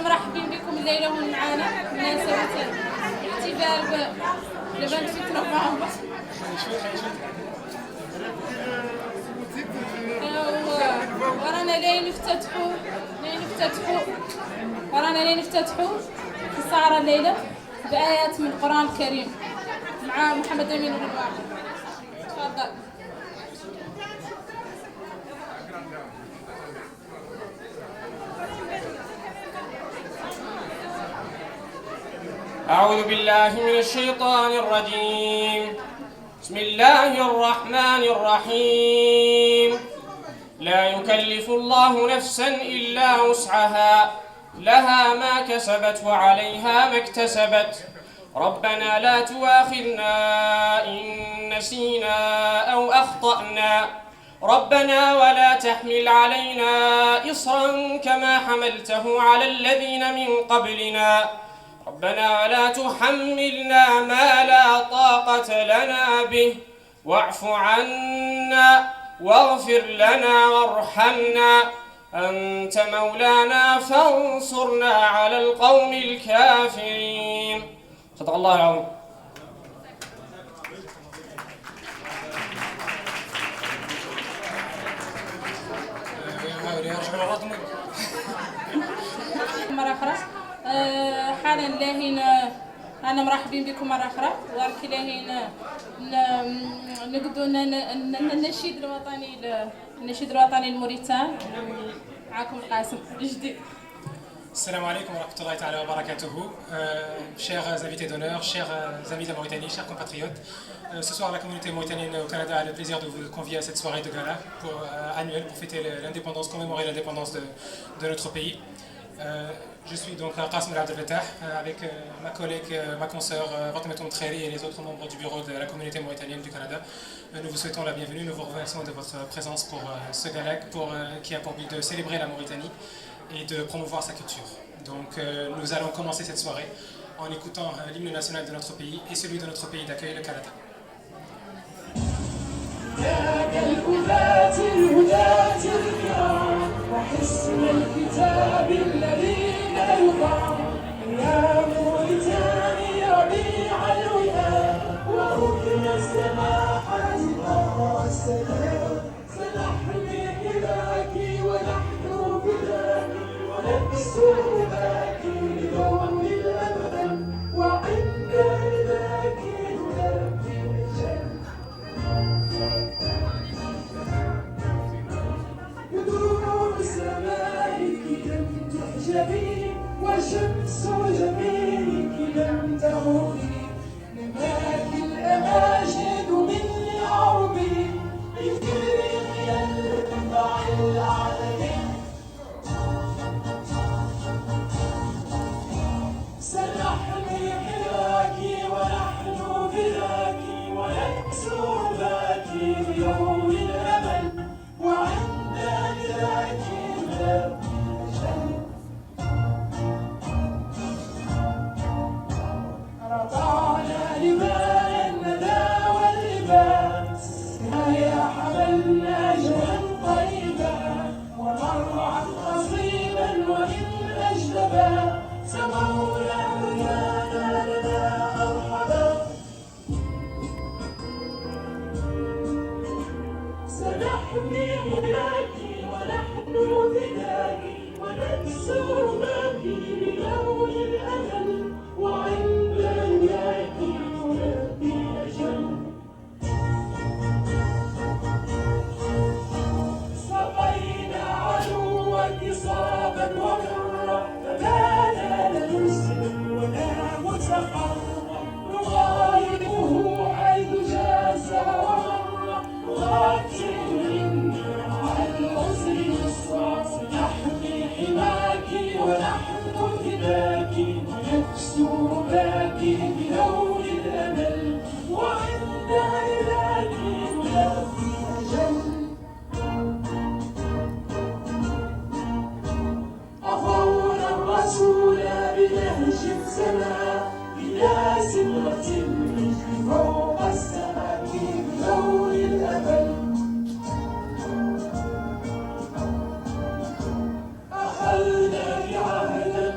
مرحبين بكم الليلة هون معانا بمناسبة احتفال ب 28 نوفمبر. ورانا لين نفتتحوا السهرة الليلة بآيات من القرآن الكريم مع محمد أمين الرباعي. تفضل. أعوذ بالله من الشيطان الرجيم. بسم الله الرحمن الرحيم. لا يكلف الله نفسا إلا وسعها لها ما كسبت وعليها ما اكتسبت. ربنا لا تؤاخذنا إن نسينا أو أخطأنا. ربنا ولا تحمل علينا إصرا كما حملته على الذين من قبلنا. ربنا ولا تحملنا ما لا طاقة لنا به واعف عنا واغفر لنا وارحمنا أنت مولانا فانصرنا على القوم الكافرين. صدق الله العظيم. مرة أخرى حالا لاهين أنا مرحبين بكم مرة أخرى. وارك لاهين نقدو النشيد الوطني الموريتان. معكم القاسم الجديد. Assalamu alaikum wa rahmatullahi ta'ala wa barakatuhu. Chers invités d'honneur, chers amis de la Mauritanie, chers compatriotes, ce soir la communauté mauritanienne au Canada a le plaisir de vous convier à cette soirée de gala annuelle pour fêter l'indépendance, commémorer l'indépendance de notre pays. Je suis donc Qasem El Abdel Fattah avec ma collègue, ma consoeur Fatima Mtreri et les autres membres du bureau de la communauté mauritanienne du Canada. Nous vous souhaitons la bienvenue, nous vous remercions de votre présence pour ce gala qui a pour but de célébrer la Mauritanie et de promouvoir sa culture. Donc nous allons commencer cette soirée en écoutant l'hymne national de notre pays et celui de notre pays d'accueil, le Canada. وشمس جميلك لم تغربي نماك الأماجد من عربي إفريقيا المنبع العالمي سنحمي حراك ونحن فداك ونكسر ذاك بيوم الأمل وعند ذاك نبني الجنة. رفعنا لواء الندى واللباس هيا حملنا جوعا طيبا ومرعا قصيبا وإن أجلبا سمونا بنيانا لنا مرحبا. سنحمي هداك ونحن فداك ونكسر باك بلون الأمل وعند إياك نلبي أجل. سقينا عدوك صابا ومرا فبانا لنسلم ونام سقرا نغايبه حيث جاز ومر نغاتل على العسر يسرا. سنحمي حماك ونحن فداك ونكسر باك بلون الأمل وعند إذاك نلبي أجل. أخونا الرسول بنهج السماء إلى سدرة المجد فوق السماء بلون الأمل. أخذنا بعهدا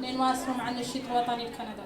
نواصلوا مع النشيد الوطني لكندا.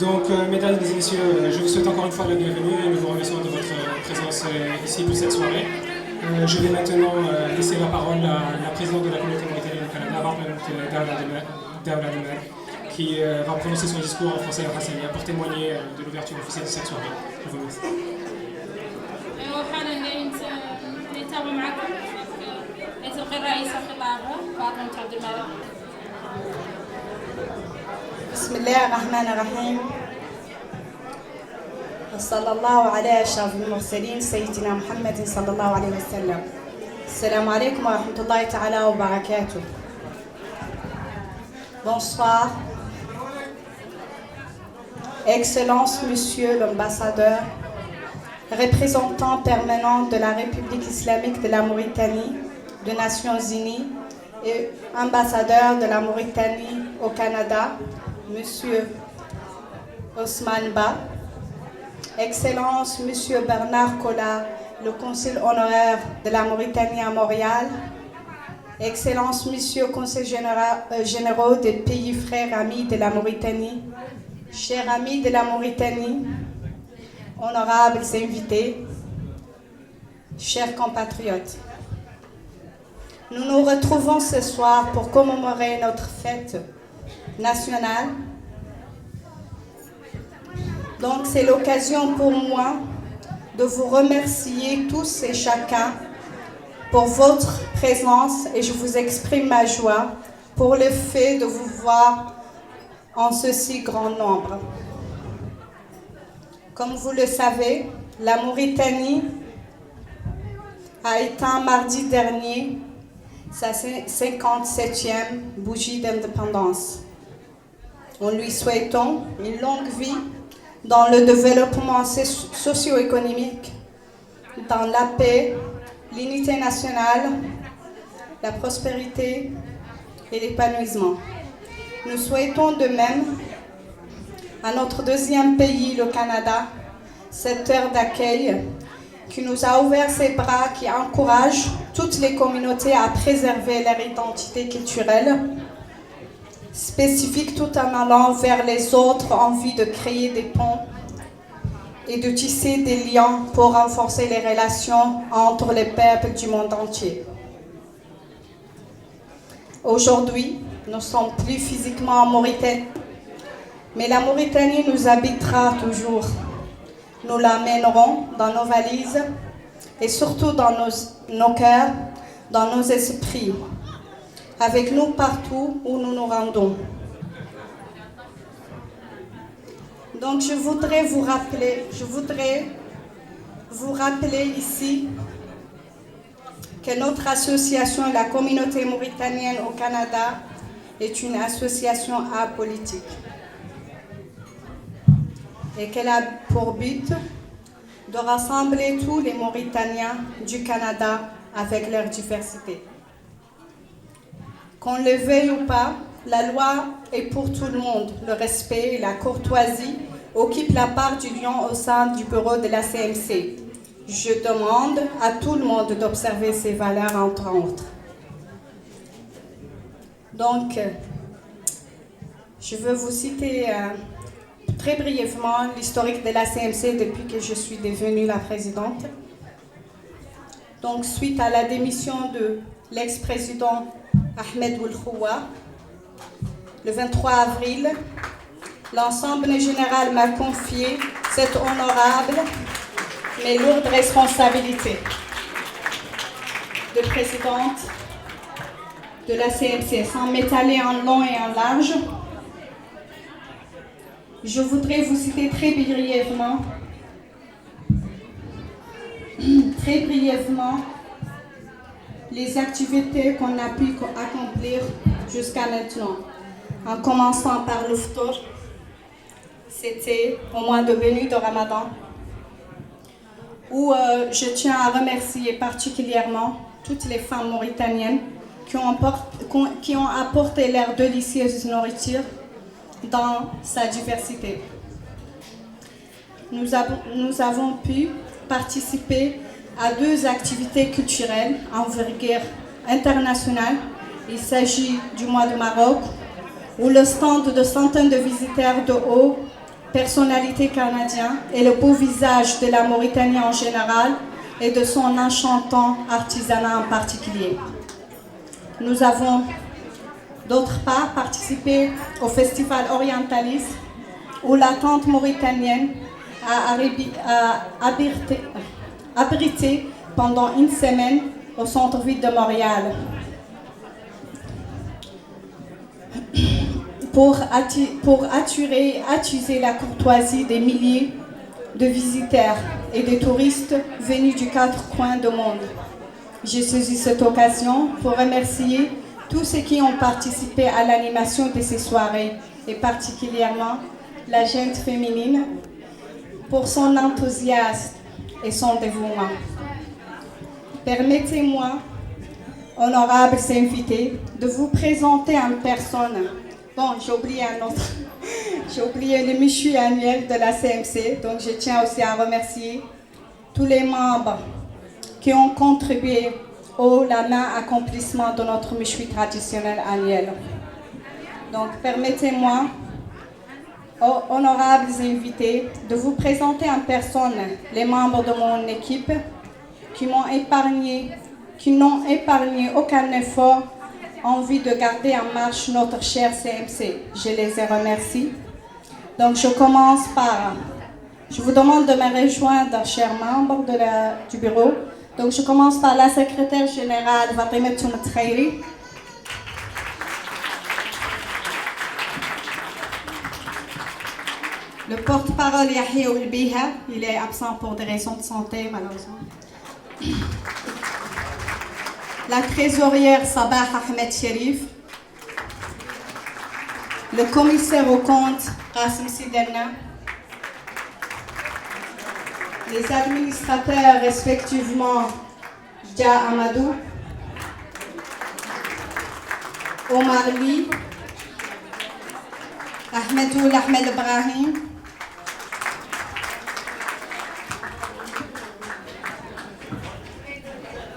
Donc, mesdames et messieurs, je vous souhaite encore une fois la bienvenue et nous vous remercions de votre présence ici pour cette soirée. Je vais maintenant laisser la parole à la présidente de la communauté mauritanienne au Canada, Daoula Demer, qui va prononcer son discours en français et en hassania pour témoigner de l'ouverture officielle de cette soirée. Je vous remercie. بسم الله الرحمن الرحيم وصلى الله على أشرف المرسلين سيدنا محمد صلى الله عليه وسلم. السلام عليكم ورحمة الله تعالى وبركاته. Bonsoir. Excellence, Monsieur l'ambassadeur, représentant permanent de la République islamique de la Mauritanie, des Nations Unies et ambassadeur de la Mauritanie au Canada, Monsieur Ousmane Ba, Excellence Monsieur Bernard Collard, le consul honoraire de la Mauritanie à Montréal, Excellence Monsieur Conseil généraux des pays frères amis de la Mauritanie, chers amis de la Mauritanie, honorables invités, chers compatriotes. Nous nous retrouvons ce soir pour commémorer notre fête nationale. Donc c'est l'occasion pour moi de vous remercier tous et chacun pour votre présence et je vous exprime ma joie pour le fait de vous voir en ce si grand nombre. Comme vous le savez, la Mauritanie a éteint mardi dernier sa 57e bougie d'indépendance. Nous lui souhaitons une longue vie dans le développement socio-économique, dans la paix, l'unité nationale, la prospérité et l'épanouissement. Nous souhaitons de même à notre deuxième pays, le Canada, cette terre d'accueil qui nous a ouvert ses bras, qui encourage toutes les communautés à préserver leur identité culturelle spécifique tout en allant vers les autres en vue de créer des ponts et de tisser des liens pour renforcer les relations entre les peuples du monde entier. Aujourd'hui, nous ne sommes plus physiquement en Mauritanie, mais la Mauritanie nous habitera toujours. Nous l'amènerons dans nos valises et surtout dans nos cœurs, dans nos esprits, avec nous partout où nous nous rendons. Donc je voudrais vous rappeler ici que notre association, la communauté mauritanienne au Canada, est une association apolitique. et qu'elle a pour but de rassembler tous les Mauritaniens du Canada avec leur diversité. Qu'on le veuille ou pas, la loi est pour tout le monde. Le respect et la courtoisie occupent la part du lion au sein du bureau de la CMC. Je demande à tout le monde d'observer ces valeurs entre autres. Donc, je veux vous citer très brièvement l'historique de la CMC depuis que je suis devenue la présidente. Donc, suite à la démission de l'ex-président Ahmed Ould Khoua, le 23 avril, l'Assemblée générale m'a confié cette honorable mais lourde responsabilité de présidente de la CMC. Sans m'étaler en long et en large, je voudrais vous citer très brièvement les activités qu'on a pu accomplir jusqu'à maintenant. En commençant par le Ftour, c'était au mois de béni de Ramadan, où je tiens à remercier particulièrement toutes les femmes mauritaniennes qui ont apporté leur délicieuse nourriture dans sa diversité. Nous avons pu participer à 2 activités culturelles envergure internationale. Il s'agit du mois de Maroc, où le stand de centaines de visiteurs de haut personnalités canadiennes et le beau visage de la Mauritanie en général et de son enchantant artisanat en particulier. Nous avons d'autre part participé au festival Orientalis, où la tente mauritanienne a abrité pendant une semaine au centre-ville de Montréal. Pour attirer et attiser la courtoisie des milliers de visiteurs et de touristes venus du 4 coins du monde. J'ai saisi cette occasion pour remercier tous ceux qui ont participé à l'animation de ces soirées, et particulièrement la gente féminine pour son enthousiasme et son dévouement. Permettez-moi, honorables invités, de vous présenter en personne. Bon, j'ai oublié un autre. J'ai oublié le Michoui annuel de la CMC, donc je tiens aussi à remercier tous les membres qui ont contribué au accomplissement de notre Michoui traditionnel annuel. Donc, permettez-moi, honorables invités, de vous présenter en personne les membres de mon équipe qui n'ont épargné aucun effort en vue de garder en marche notre chère CMC. Je les remercie. Donc, je vous demande de me rejoindre, chers membres du bureau. Donc, je commence par la secrétaire générale, Fatima Toumet-Khairi. Le porte-parole, Yahya Oulbiha, il est absent pour des raisons de santé, malheureusement. La trésorière Sabah Ahmed Sherif, le commissaire au compte Qasim Sidelna, les administrateurs respectivement Dia Amadou, Omar Ly, Ahmedoul Ahmed Ibrahim,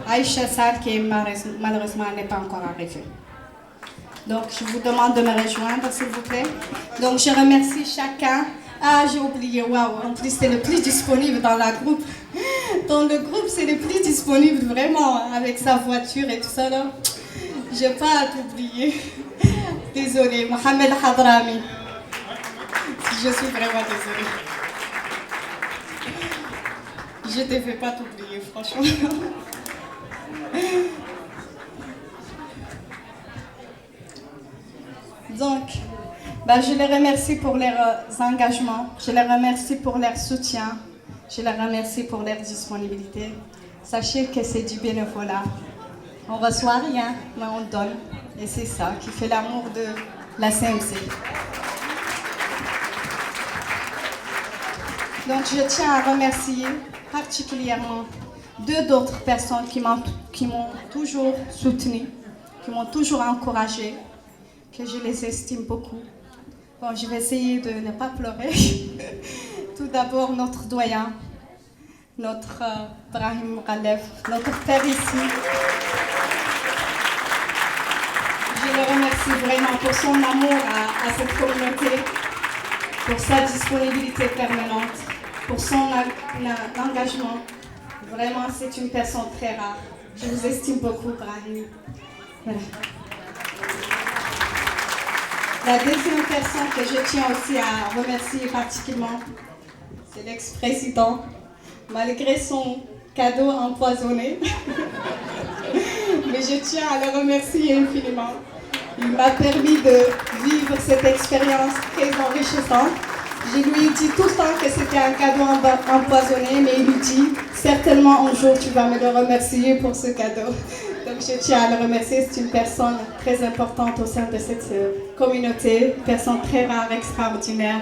Aïcha Sal qui malheureusement n'est pas encore arrivée. Donc je vous demande de me rejoindre s'il vous plaît. Donc je remercie chacun. Ah, j'ai oublié, waouh, en plus c'est le plus disponible dans le groupe. Dans le groupe, c'est le plus disponible vraiment, avec sa voiture et tout ça là. Je n'ai pas à t'oublier. Désolée, Mohamed Hadrami. Je suis vraiment désolée. Je ne devais pas t'oublier, franchement. Donc, je les remercie pour leurs engagements, je les remercie pour leur soutien, je les remercie pour leur disponibilité. Sachez que c'est du bénévolat. On ne reçoit rien, mais on donne. Et c'est ça qui fait l'amour de la CMC. Donc je tiens à remercier particulièrement deux autres personnes qui m'ont toujours soutenue, qui m'ont toujours encouragée, que je les estime beaucoup. Bon, je vais essayer de ne pas pleurer. Tout d'abord, notre doyen, notre Brahim Ralef, notre père ici. Je le remercie vraiment pour son amour à cette communauté, pour sa disponibilité permanente, pour son engagement. Vraiment, c'est une personne très rare. Je vous estime beaucoup, Brahim. Voilà. La deuxième personne que je tiens aussi à remercier particulièrement, c'est l'ex-président, malgré son cadeau empoisonné. Mais je tiens à le remercier infiniment. Il m'a permis de vivre cette expérience très enrichissante. Je lui ai dit tout le temps que c'était un cadeau empoisonné, mais il me dit certainement un jour tu vas me le remercier pour ce cadeau. Donc je tiens à le remercier, c'est une personne très importante au sein de cette communauté, une personne très rare, extraordinaire,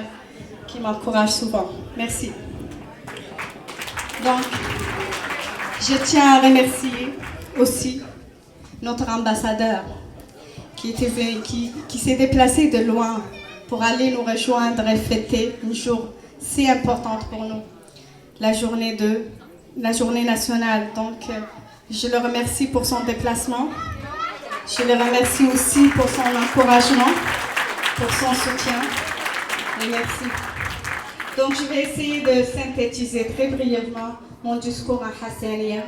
qui m'encourage souvent. Merci. Donc, je tiens à remercier aussi notre ambassadeur qui s'est déplacé de loin pour aller nous rejoindre et fêter un jour si important pour nous, la journée nationale. Donc, je le remercie pour son déplacement. Je le remercie aussi pour son encouragement, pour son soutien. Et merci. Donc, je vais essayer de synthétiser très brièvement mon discours en hassania,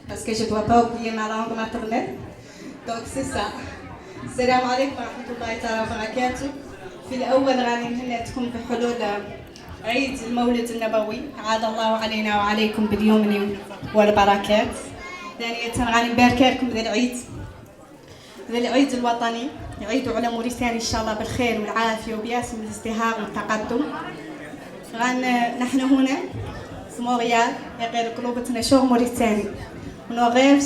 parce que je ne dois pas oublier ma langue maternelle. Donc, c'est ça. Salam alaikum wa rahmatullahi ta'ala wa barakatuh. في الأول غادي نهنئكم بحلول عيد المولد النبوي، عاد الله علينا وعليكم باليمن والبركات. ثانية غادي نبارك لكم ذا العيد الوطني، يعيدوا على موريتانيا إن شاء الله بالخير والعافية وبياسم الازدهار والتقدم. نحن هنا في مونريال غير قلوبتنا شغل موريتاني، ونغير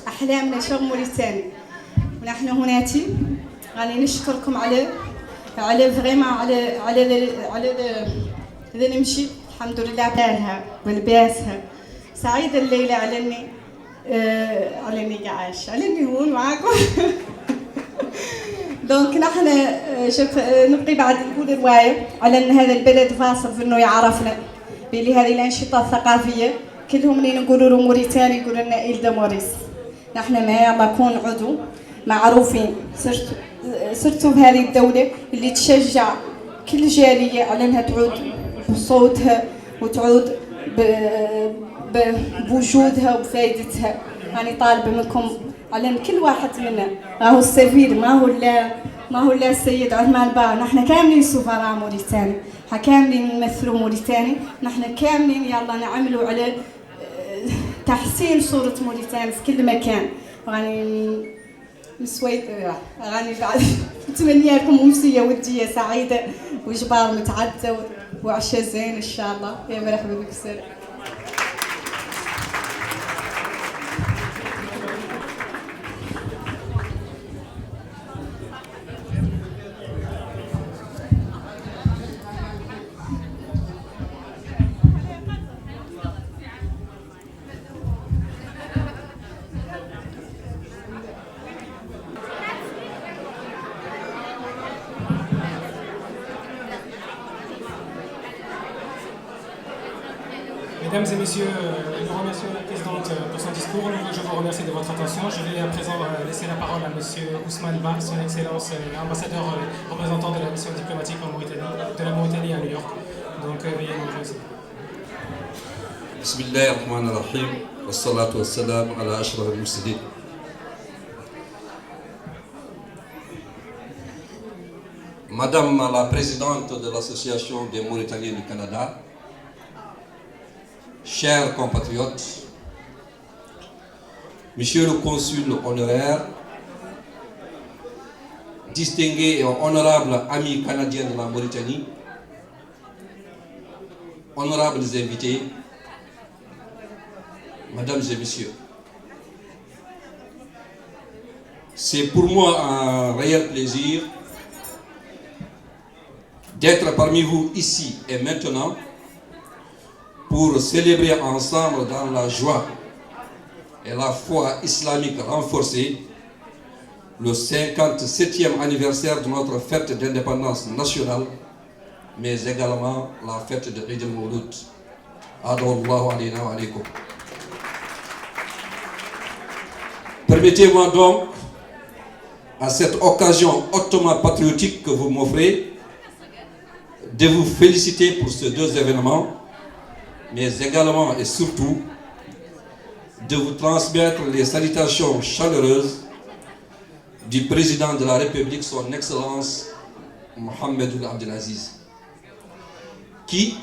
أحلامنا شغل موريتاني. ونحن هناتي غادي نشكركم على فريمون على ذا نمشي الحمد لله بلالها ولباسها. سعيدة الليلة على اني عايش، على اني هون معاكم. دونك نحن نبقي بعد نقول رواية على ان هذا البلد فاصل في انه يعرفنا بلي هذه الانشطة الثقافية كلهم منين نقولوا له موريتاني يقولوا لنا إيل دو موريس. نحن ما نكون عضو معروفين صرتوا بهذه الدولة اللي تشجع كل جالية على انها تعود بصوتها وتعود بوجودها وبفائدتها. يعني طالبة منكم على ان كل واحد منا راهو السفير ما هو لا السيد عثمان با، نحن كاملين سفراء موريتاني، كاملين نمثلوا موريتاني، نحن كاملين يلا نعملوا على تحسين صورة موريتاني في كل مكان. يعني مسويت غاني بعد نتمنى لكم أمسية ودية سعيدة وجبار متعدة وعشاء زين إن شاء الله. يا مرحبا بك سر. Mesdames et messieurs, nous remercions la présidente pour son discours. Je vous remercie de votre attention. Je vais à présent laisser la parole à monsieur Ousmane Ba, son excellence ambassadeur représentant de la mission diplomatique de la Mauritanie à New York. Donc veuillez nous remercier. Bismillah ar-Rahman ar-Rahim, wassalatu wassalam ala ashraf al-mursalin. Madame la présidente de l'Association des Mauritaniens du Canada, chers compatriotes, Monsieur le consul honoraire, distingué et honorable ami canadien de la Mauritanie, honorables invités, Mesdames et Messieurs, c'est pour moi un réel plaisir d'être parmi vous ici et maintenant pour célébrer ensemble dans la joie et la foi islamique renforcée le 57e anniversaire de notre fête d'indépendance nationale, mais également la fête de Eid al-Mawlud. Adallahu alayna wa alaykum. Permettez-moi donc, à cette occasion hautement patriotique que vous m'offrez, de vous féliciter pour ces deux événements, mais également et surtout de vous transmettre les salutations chaleureuses du président de la République, son Excellence Mohamed Abdelaziz, qui,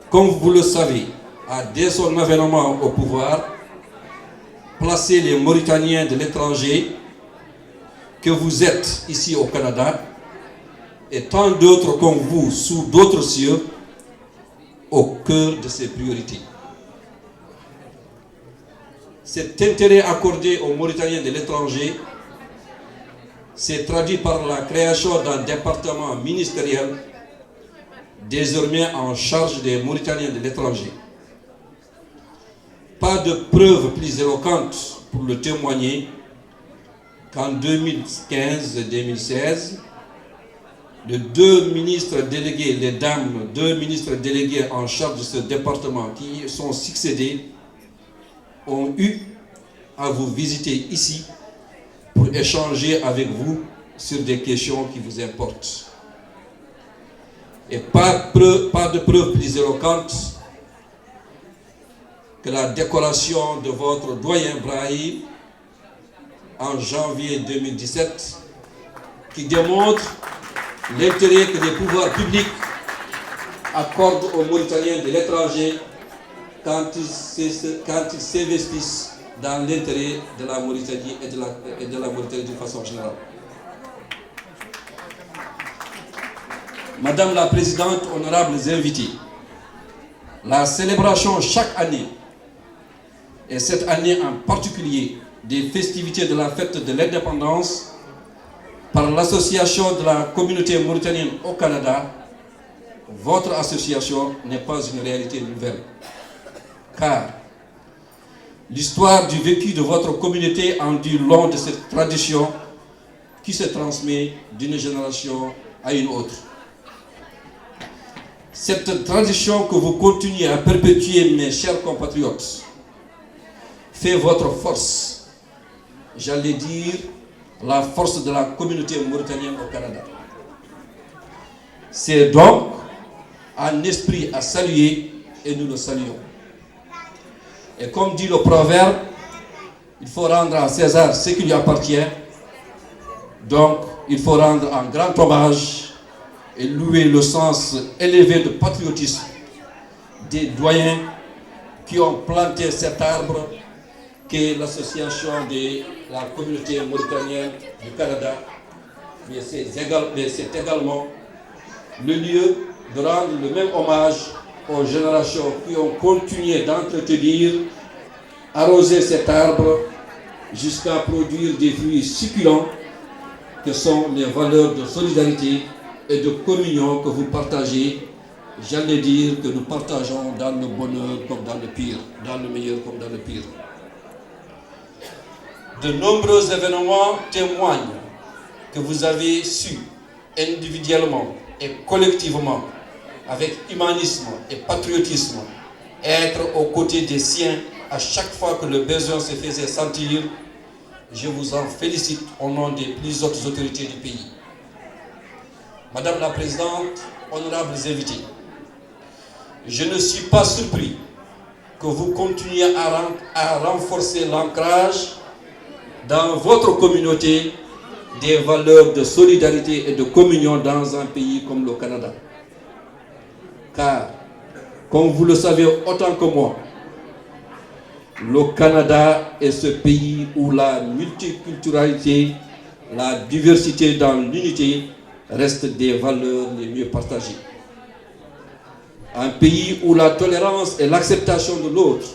comme vous le savez, a dès son avènement au pouvoir placé les Mauritaniens de l'étranger que vous êtes ici au Canada et tant d'autres comme vous sous d'autres cieux au cœur de ses priorités. Cet intérêt accordé aux Mauritaniens de l'étranger s'est traduit par la création d'un département ministériel désormais en charge des Mauritaniens de l'étranger. Pas de preuve plus éloquente pour le témoigner qu'en 2015-2016, les deux ministres délégués en charge de ce département qui sont succédés ont eu à vous visiter ici pour échanger avec vous sur des questions qui vous importent. Et pas de preuve plus éloquente que la décoration de votre doyen Brahim en janvier 2017 qui démontre l'intérêt que les pouvoirs publics accordent aux Mauritaniens de l'étranger quand ils s'investissent dans l'intérêt de la Mauritanie et de la Mauritanie de façon générale. Madame la Présidente, honorables invités, la célébration chaque année, et cette année en particulier, des festivités de la fête de l'indépendance par l'association de la communauté mauritanienne au Canada, votre association n'est pas une réalité nouvelle. Car l'histoire du vécu de votre communauté en dit long de cette tradition qui se transmet d'une génération à une autre. Cette tradition que vous continuez à perpétuer, mes chers compatriotes, fait votre force, j'allais dire la force de la communauté mauritanienne au Canada. C'est donc un esprit à saluer et nous le saluons. Et comme dit le proverbe, il faut rendre à César ce qui lui appartient. Donc, il faut rendre un grand hommage et louer le sens élevé de patriotisme des doyens qui ont planté cet arbre qu'est l'association de la communauté mauritanienne du Canada. Mais c'est également le lieu de rendre le même hommage aux générations qui ont continué d'entretenir, arroser cet arbre jusqu'à produire des fruits succulents que sont les valeurs de solidarité et de communion que vous partagez, j'allais dire que nous partageons dans le bonheur comme dans le pire, dans le meilleur comme dans le pire. De nombreux événements témoignent que vous avez su individuellement et collectivement, avec humanisme et patriotisme, être aux côtés des siens à chaque fois que le besoin se faisait sentir. Je vous en félicite au nom des plus hautes autorités du pays. Madame la Présidente, honorables invités, je ne suis pas surpris que vous continuiez à renforcer l'ancrage dans votre communauté des valeurs de solidarité et de communion dans un pays comme le Canada. Car, comme vous le savez autant que moi, le Canada est ce pays où la multiculturalité, la diversité dans l'unité restent des valeurs les mieux partagées. Un pays où la tolérance et l'acceptation de l'autre,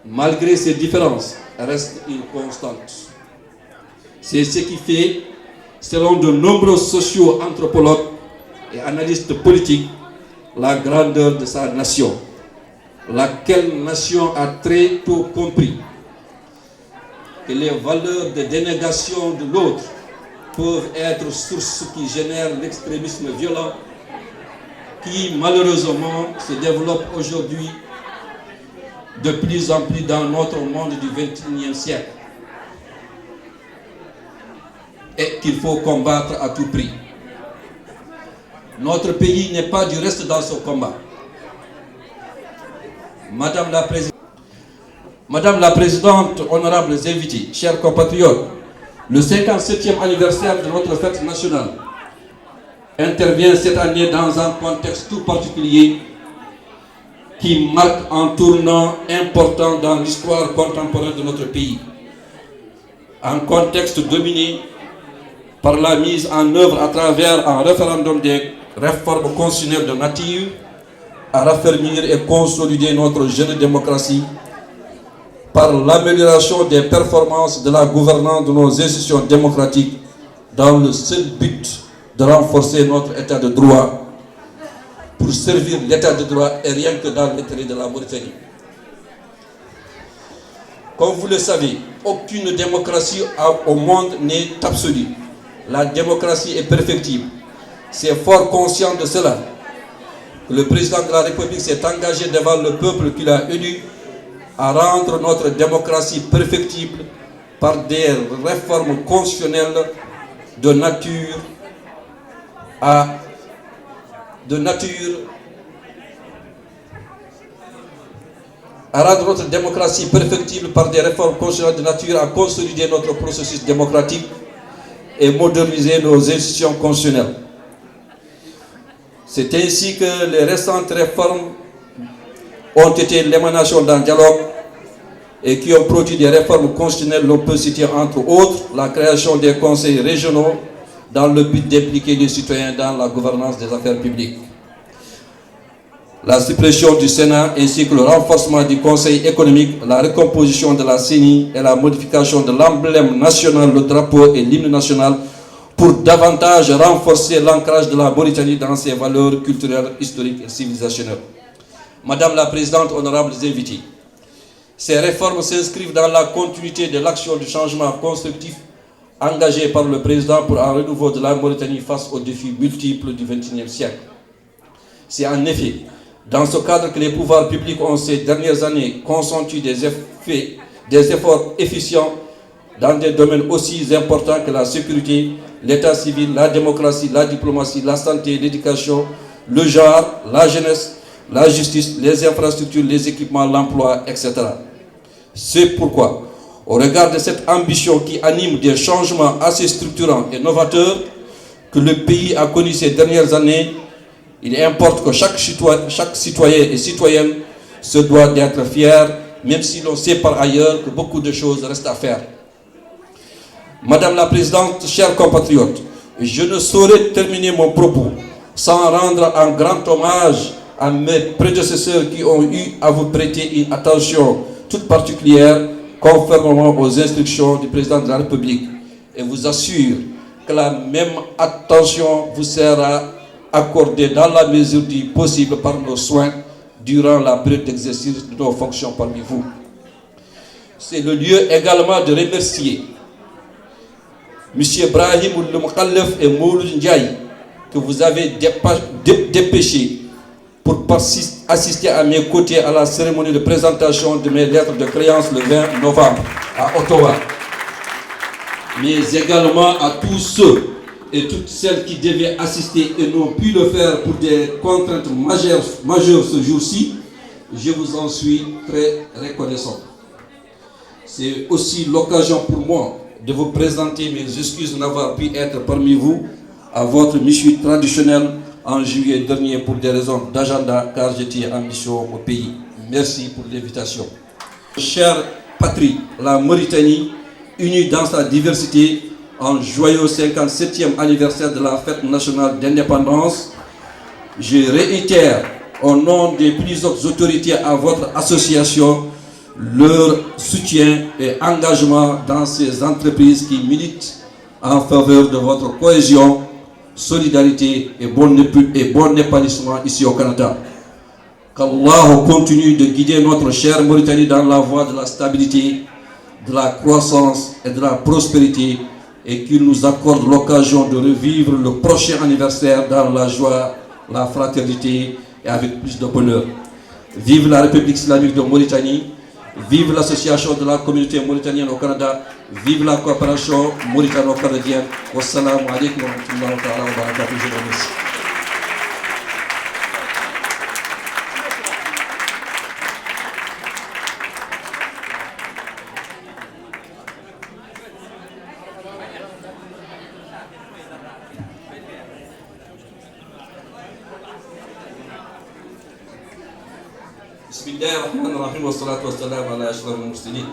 malgré ses différences, restent une constante. C'est ce qui fait, selon de nombreux socio-anthropologues et analystes politiques, la grandeur de sa nation. laquelle nation a très tôt compris que les valeurs de dénégation de l'autre peuvent être source qui génère l'extrémisme violent qui malheureusement se développe aujourd'hui de plus en plus dans notre monde du XXIe siècle et qu'il faut combattre à tout prix. Notre pays n'est pas du reste dans ce combat. Madame la Présidente, honorables invités, chers compatriotes, le 57e anniversaire de notre fête nationale intervient cette année dans un contexte tout particulier qui marque un tournant important dans l'histoire contemporaine de notre pays. Un contexte dominé par la mise en œuvre à travers un référendum des réformes constitutionnelles de nature à raffermir et consolider notre jeune démocratie par l'amélioration des performances de la gouvernance de nos institutions démocratiques dans le seul but de renforcer notre état de droit pour servir l'état de droit et rien que dans l'intérêt de la Mauritanie. Comme vous le savez, aucune démocratie au monde n'est absolue. La démocratie est perfectible. C'est fort conscient de cela que le président de la République s'est engagé devant le peuple qu'il a élu à rendre notre démocratie perfectible par des réformes constitutionnelles de nature à rendre notre démocratie perfectible par des réformes constitutionnelles de nature à consolider notre processus démocratique et moderniser nos institutions constitutionnelles. C'est ainsi que les récentes réformes ont été l'émanation d'un dialogue et qui ont produit des réformes constitutionnelles. On peut citer entre autres la création des conseils régionaux dans le but d'impliquer les citoyens dans la gouvernance des affaires publiques. La suppression du Sénat ainsi que le renforcement du Conseil économique, la recomposition de la CENI et la modification de l'emblème national, le drapeau et l'hymne national pour davantage renforcer l'ancrage de la Mauritanie dans ses valeurs culturelles, historiques et civilisationnelles. Madame la Présidente, honorables invités, ces réformes s'inscrivent dans la continuité de l'action du changement constructif engagé par le Président pour un renouveau de la Mauritanie face aux défis multiples du XXIe siècle. C'est en effet dans ce cadre que les pouvoirs publics ont ces dernières années consenti des efforts efficients dans des domaines aussi importants que la sécurité, l'état civil, la démocratie, la diplomatie, la santé, l'éducation, le genre, la jeunesse, la justice, les infrastructures, les équipements, l'emploi, etc. C'est pourquoi, au regard de cette ambition qui anime des changements assez structurants et novateurs que le pays a connus ces dernières années, il importe que chaque citoyen et citoyenne se doit d'être fier, même si l'on sait par ailleurs que beaucoup de choses restent à faire. Madame la Présidente, chers compatriotes, je ne saurais terminer mon propos sans rendre un grand hommage à mes prédécesseurs qui ont eu à vous prêter une attention toute particulière conformément aux instructions du Président de la République et vous assure que la même attention vous sera accordée dans la mesure du possible par nos soins durant la période d'exercice de nos fonctions parmi vous. C'est le lieu également de remercier M. Brahim Moukhallef et Mouloud Ndiaye que vous avez dépêché pour assister à mes côtés à la cérémonie de présentation de mes lettres de créance le 20 novembre à Ottawa. Mais également à tous ceux et toutes celles qui devaient assister et n'ont pu le faire pour des contraintes majeures ce jour-ci, je vous en suis très reconnaissant. C'est aussi l'occasion pour moi de vous présenter mes excuses de n'avoir pu être parmi vous à votre mission traditionnelle en juillet dernier pour des raisons d'agenda, car j'étais en mission au pays. Merci pour l'invitation. Chère patrie, la Mauritanie, unie dans sa diversité, en joyeux 57e anniversaire de la fête nationale d'indépendance, je réitère au nom des plus hautes autorités à votre association leur soutien et engagement dans ces entreprises qui militent en faveur de votre cohésion, solidarité et bon épanouissement ici au Canada. Qu'Allah continue de guider notre chère Mauritanie dans la voie de la stabilité, de la croissance et de la prospérité, et qu'il nous accorde l'occasion de revivre le prochain anniversaire dans la joie, la fraternité et avec plus de bonheur. Vive la République islamique de Mauritanie, vive l'association de la communauté mauritanienne au Canada, vive la coopération mauritano-canadienne. Wassalamu alaikum wa rahmatullahi wa barakatuh. Je vous remercie. بسم الله الرحمن الرحيم والصلاة والسلام على أشرف المرسلين.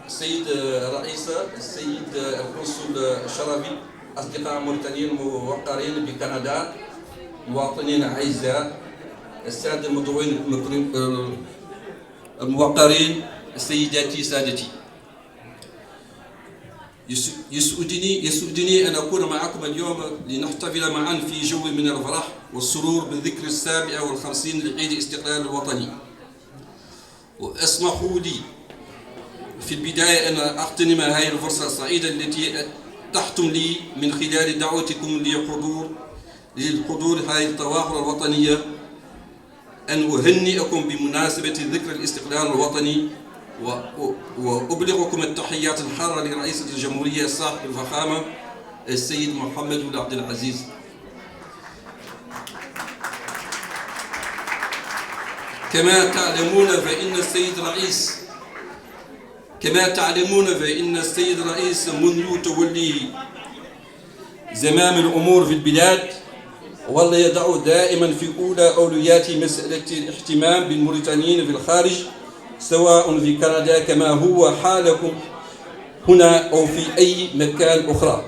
السيد الرئيس، السيد القنصل الشرفي، أصدقاء موريتانيين موقرين بكندا، مواطنين أعزاء، السادة المدعوين الموقرين، سيداتي سادتي، يسعدني أن أكون معكم اليوم لنحتفل معا في جو من الفرح والسرور بالذكر 57 لعيد الاستقلال الوطني. واسمحوا لي في البداية أن أغتنم هذه الفرصة السعيدة التي أتحتم لي من خلال دعوتكم للحضور هذه التظاهرة الوطنية أن أهنئكم بمناسبة ذكر الاستقلال الوطني، وأبلغكم التحيات الحارة لرئيس الجمهورية صاحب الفخامة السيد محمد بن عبد العزيز. كما تعلمون فإن السيد الرئيس منذ توليه زمام الأمور في البلاد ولا يضع دائما في أولى أولوياته مسألة الاهتمام بالموريتانيين في الخارج، سواء في كندا كما هو حالكم هنا أو في أي مكان أخرى.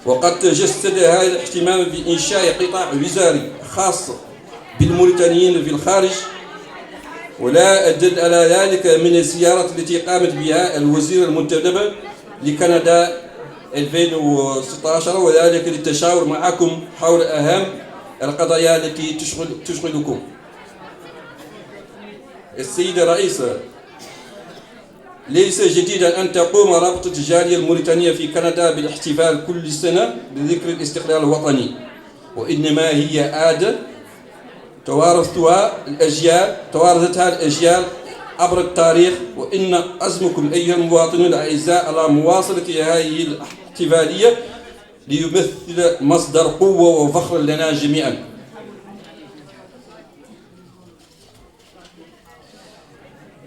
وقد تجسد هذا الاهتمام بإنشاء قطاع وزاري خاص بالموريتانيين في الخارج، ولا أدل على ذلك من الزيارة التي قامت بها الوزير المنتدب لكندا 2016، وذلك للتشاور معكم حول أهم القضايا التي تشغلكم. السيد الرئيس، ليس جديدا أن تقوم رابطة الجالية الموريتانية في كندا بالاحتفال كل سنة بذكر الاستقلال الوطني، وإنما هي عادة توارثتها الأجيال عبر التاريخ، وإن عزمكم أيها المواطنون الأعزاء على مواصلة هذه الاحتفالية ليمثل مصدر قوة وفخر لنا جميعا.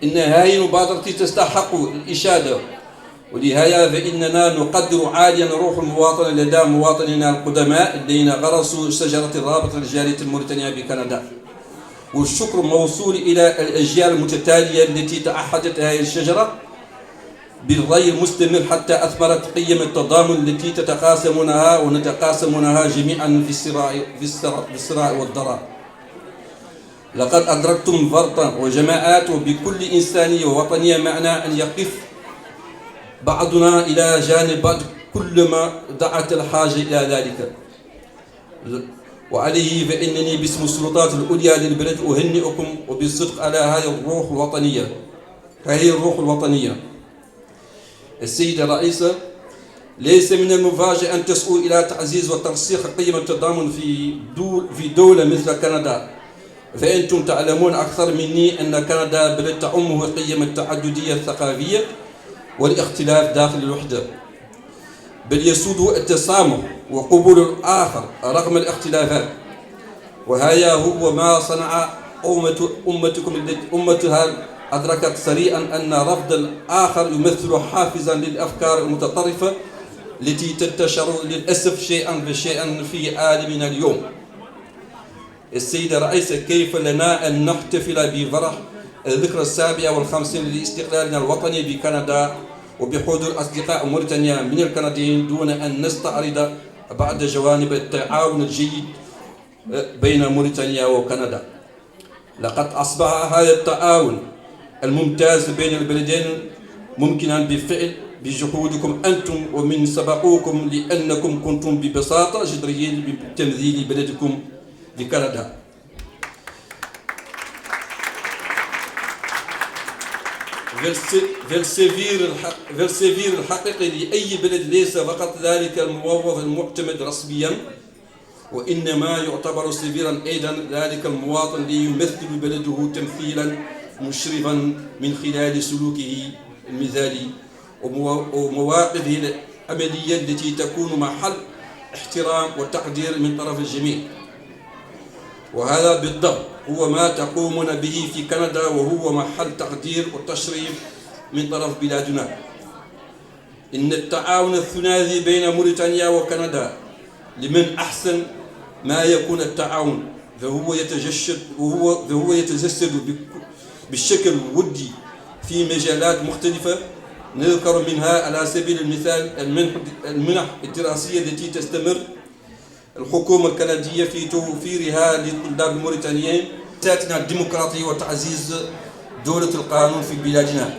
إن هذه المبادرة تستحق الإشادة، ولهذا فإننا نقدر عاليا روح المواطنة لدى مواطنينا القدماء الذين غرسوا شجرة الرابطة الجالية الموريتانية بكندا. والشكر موصول إلى الأجيال المتتالية التي تعهدت هذه الشجرة بالري المستمر حتى أثمرت قيم التضامن التي تتقاسمونها ونتقاسمونها جميعا في الصراع والضراء. لقد أدركتم فرطا وجماعات بكل إنسانية ووطنية معنا أن يقف بعضنا إلى جانب بعض كلما دعت الحاجة إلى ذلك. وعليه فإنني باسم السلطات العليا للبلد أهنئكم وبالصدق على هذه الروح الوطنية. السيد الرئيس، ليس من المفاجئ أن تسعوا إلى تعزيز وترسيخ قيم التضامن في دولة مثل كندا، فأنتم تعلمون أكثر مني أن كندا بلد تعمه قيم التعددية الثقافية والاختلاف داخل الوحدة، بل يسود التسامح وقبول الآخر رغم الاختلافات. وهذا هو ما صنع أمتها أدركت سريعا أن رفض الآخر يمثل حافزا للأفكار المتطرفة التي تنتشر للأسف شيئا فشيئا في عالمنا اليوم. السيد الرئيس، كيف لنا أن نحتفل بفرح الذكرى 57 لاستقلالنا الوطني بكندا وبحضور أصدقاء موريتانيا من الكنديين دون أن نستعرض بعض جوانب التعاون الجيد بين موريتانيا وكندا. لقد أصبح هذا التعاون الممتاز بين البلدين ممكنا بالفعل بجهودكم أنتم ومن سبقوكم لأنكم كنتم ببساطة جدريين بتمثيل بلدكم لكندا. فالسفير الحقيقي لأي بلد ليس فقط ذلك الموظف المعتمد رسميا، وإنما يعتبر سفيرا أيضا ذلك المواطن ليمثل بلده تمثيلا مشرفا من خلال سلوكه المثالي ومواقفه العملية التي تكون محل احترام وتقدير من طرف الجميع. وهذا بالضبط هو ما تقومون به في كندا، وهو محل تقدير وتشريف من طرف بلادنا. إن التعاون الثلاثي بين موريتانيا وكندا لمن أحسن ما يكون التعاون، فهو يتجسد بالشكل ودي في مجالات مختلفة، نذكر منها على سبيل المثال المنح الدراسية التي تستمر الحكومة الكندية في توفيرها للطلاب الموريتانيين، سياساتنا الديمقراطية وتعزيز دولة القانون في بلادنا.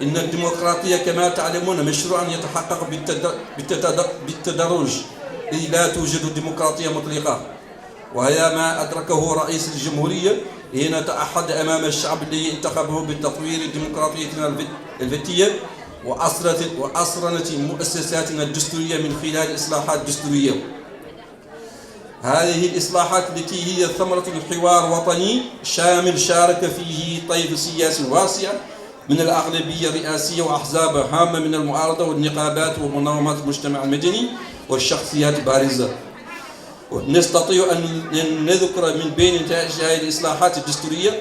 إن الديمقراطية كما تعلمون مشروعا يتحقق بالتدرج، إذ لا توجد ديمقراطية مطلقة، وهي ما أدركه رئيس الجمهورية حين تأحد أمام الشعب الذي انتخبه بتطوير ديمقراطيتنا الفتية وأصرنت مؤسساتنا الدستورية من خلال إصلاحات دستورية. هذه الإصلاحات التي هي ثمرة الحوار وطني شامل شارك فيه طيف سياسي واسع من الأغلبية الرئاسية وأحزاب هامة من المعارضة والنقابات ومنظمات المجتمع المدني والشخصيات البارزة. نستطيع أن نذكر من بين نتائج هذه الإصلاحات الدستورية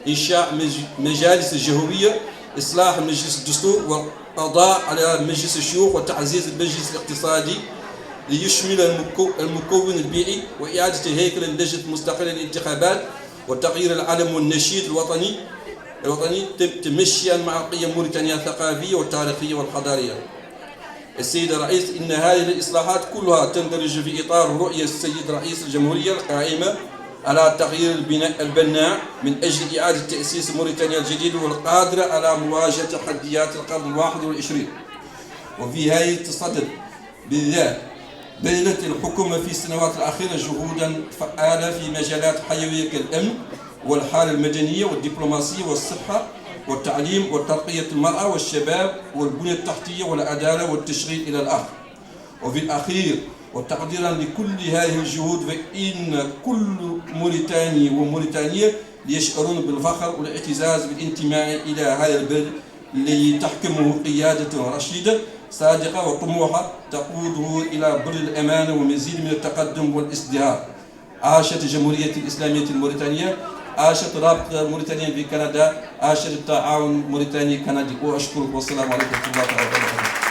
إنشاء مجالس الجهوية، إصلاح مجلس الدستور والقضاء على مجلس الشيوخ وتعزيز المجلس الاقتصادي ليشمل المكون البيئي، وإعادة هيكل اللجنة المستقلة للانتخابات، وتغيير العلم والنشيد الوطني تمشيا مع قيم موريتانيا الثقافية والتاريخية والحضارية. السيد الرئيس، إن هذه الإصلاحات كلها تندرج في إطار رؤية السيد رئيس الجمهورية القائمة على تغيير البناء البناء من أجل إعادة تأسيس موريتانيا الجديدة والقادرة على مواجهة تحديات القرن 21. وفي هذه التصدد بالذات بذلت الحكومة في السنوات الأخيرة جهودا فعالة في مجالات حيوية كالأمن والحالة المدنية والدبلوماسية والصحة والتعليم وترقية المرأة والشباب والبنية التحتية والعدالة والتشغيل إلى الآخر. وفي الأخير وتقديرا لكل هذه الجهود، فإن كل موريتاني وموريتانية يشعرون بالفخر والاعتزاز بالانتماء إلى هذا البلد الذي تحكمه قيادة رشيدة صادقة وطموحة تقوده إلى بر الأمانة ومزيد من التقدم والازدهار. عاشت الجمهورية الإسلامية الموريتانية، عاشت رابطة موريتانيا في كندا، عاشت التعاون موريتاني كندي. وأشكرك والسلام عليكم ورحمة الله وبركاته.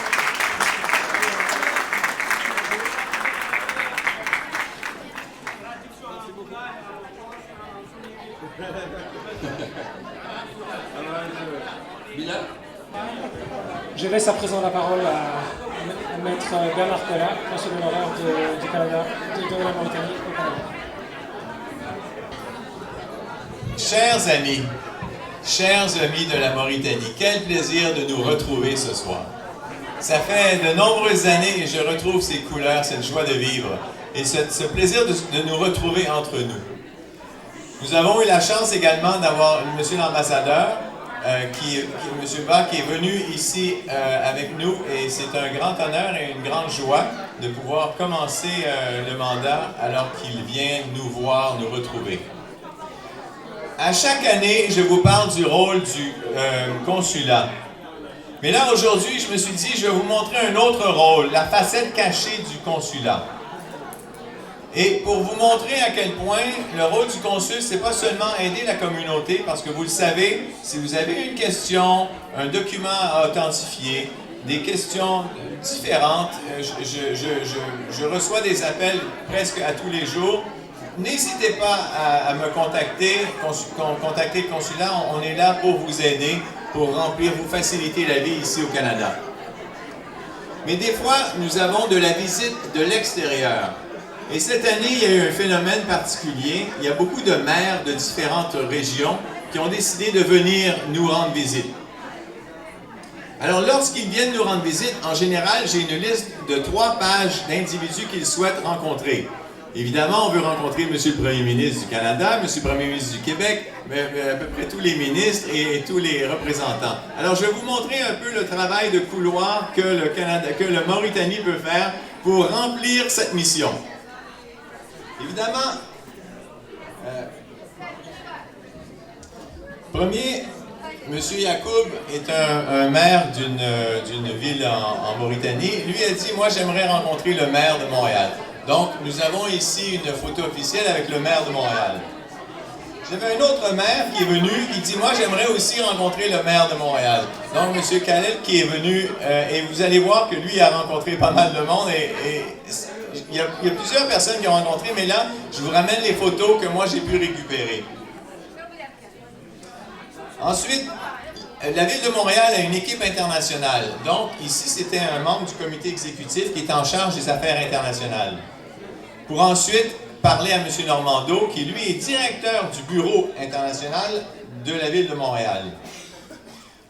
Je laisse à présent la parole à Maître Bernard Collat, consul honoraire du Canada, de la Mauritanie au Canada. Chers amis de la Mauritanie, quel plaisir de nous retrouver ce soir. Ça fait de nombreuses années que je retrouve ces couleurs, cette joie de vivre et ce plaisir de nous retrouver entre nous. Nous avons eu la chance également d'avoir Monsieur l'ambassadeur, M. Ba, qui est venu ici avec nous, et c'est un grand honneur et une grande joie de pouvoir commencer le mandat alors qu'il vient nous voir, nous retrouver. À chaque année, je vous parle du rôle du consulat. Mais là, aujourd'hui, je me suis dit, je vais vous montrer un autre rôle, la facette cachée du consulat. Et pour vous montrer à quel point le rôle du consul, c'est pas seulement aider la communauté, parce que vous le savez, si vous avez une question, un document à authentifier, des questions différentes, je reçois des appels presque à tous les jours. N'hésitez pas à me contacter, contacter le consulat, on est là pour vous aider, pour remplir, vous faciliter la vie ici au Canada. Mais des fois, nous avons de la visite de l'extérieur. Et cette année, il y a eu un phénomène particulier. Il y a beaucoup de maires de différentes régions qui ont décidé de venir nous rendre visite. Alors, lorsqu'ils viennent nous rendre visite, en général, j'ai une liste de 3 pages d'individus qu'ils souhaitent rencontrer. Évidemment, on veut rencontrer M. le Premier ministre du Canada, M. le Premier ministre du Québec, à peu près tous les ministres et tous les représentants. Alors, je vais vous montrer un peu le travail de couloir que le Mauritanie peut faire pour remplir cette mission. Évidemment, premier, M. Yacoub est un maire d'une ville en Mauritanie. Lui a dit, moi j'aimerais rencontrer le maire de Montréal. Donc, nous avons ici une photo officielle avec le maire de Montréal. J'avais un autre maire qui est venu, qui dit, moi j'aimerais aussi rencontrer le maire de Montréal. Donc, M. Khaled qui est venu, et vous allez voir que lui a rencontré pas mal de monde, et il y a plusieurs personnes qui ont rencontré, mais là, je vous ramène les photos que moi j'ai pu récupérer. Ensuite, la Ville de Montréal a une équipe internationale. Donc, ici, c'était un membre du comité exécutif qui est en charge des affaires internationales. Pour ensuite parler à M. Normando, qui lui est directeur du bureau international de la Ville de Montréal.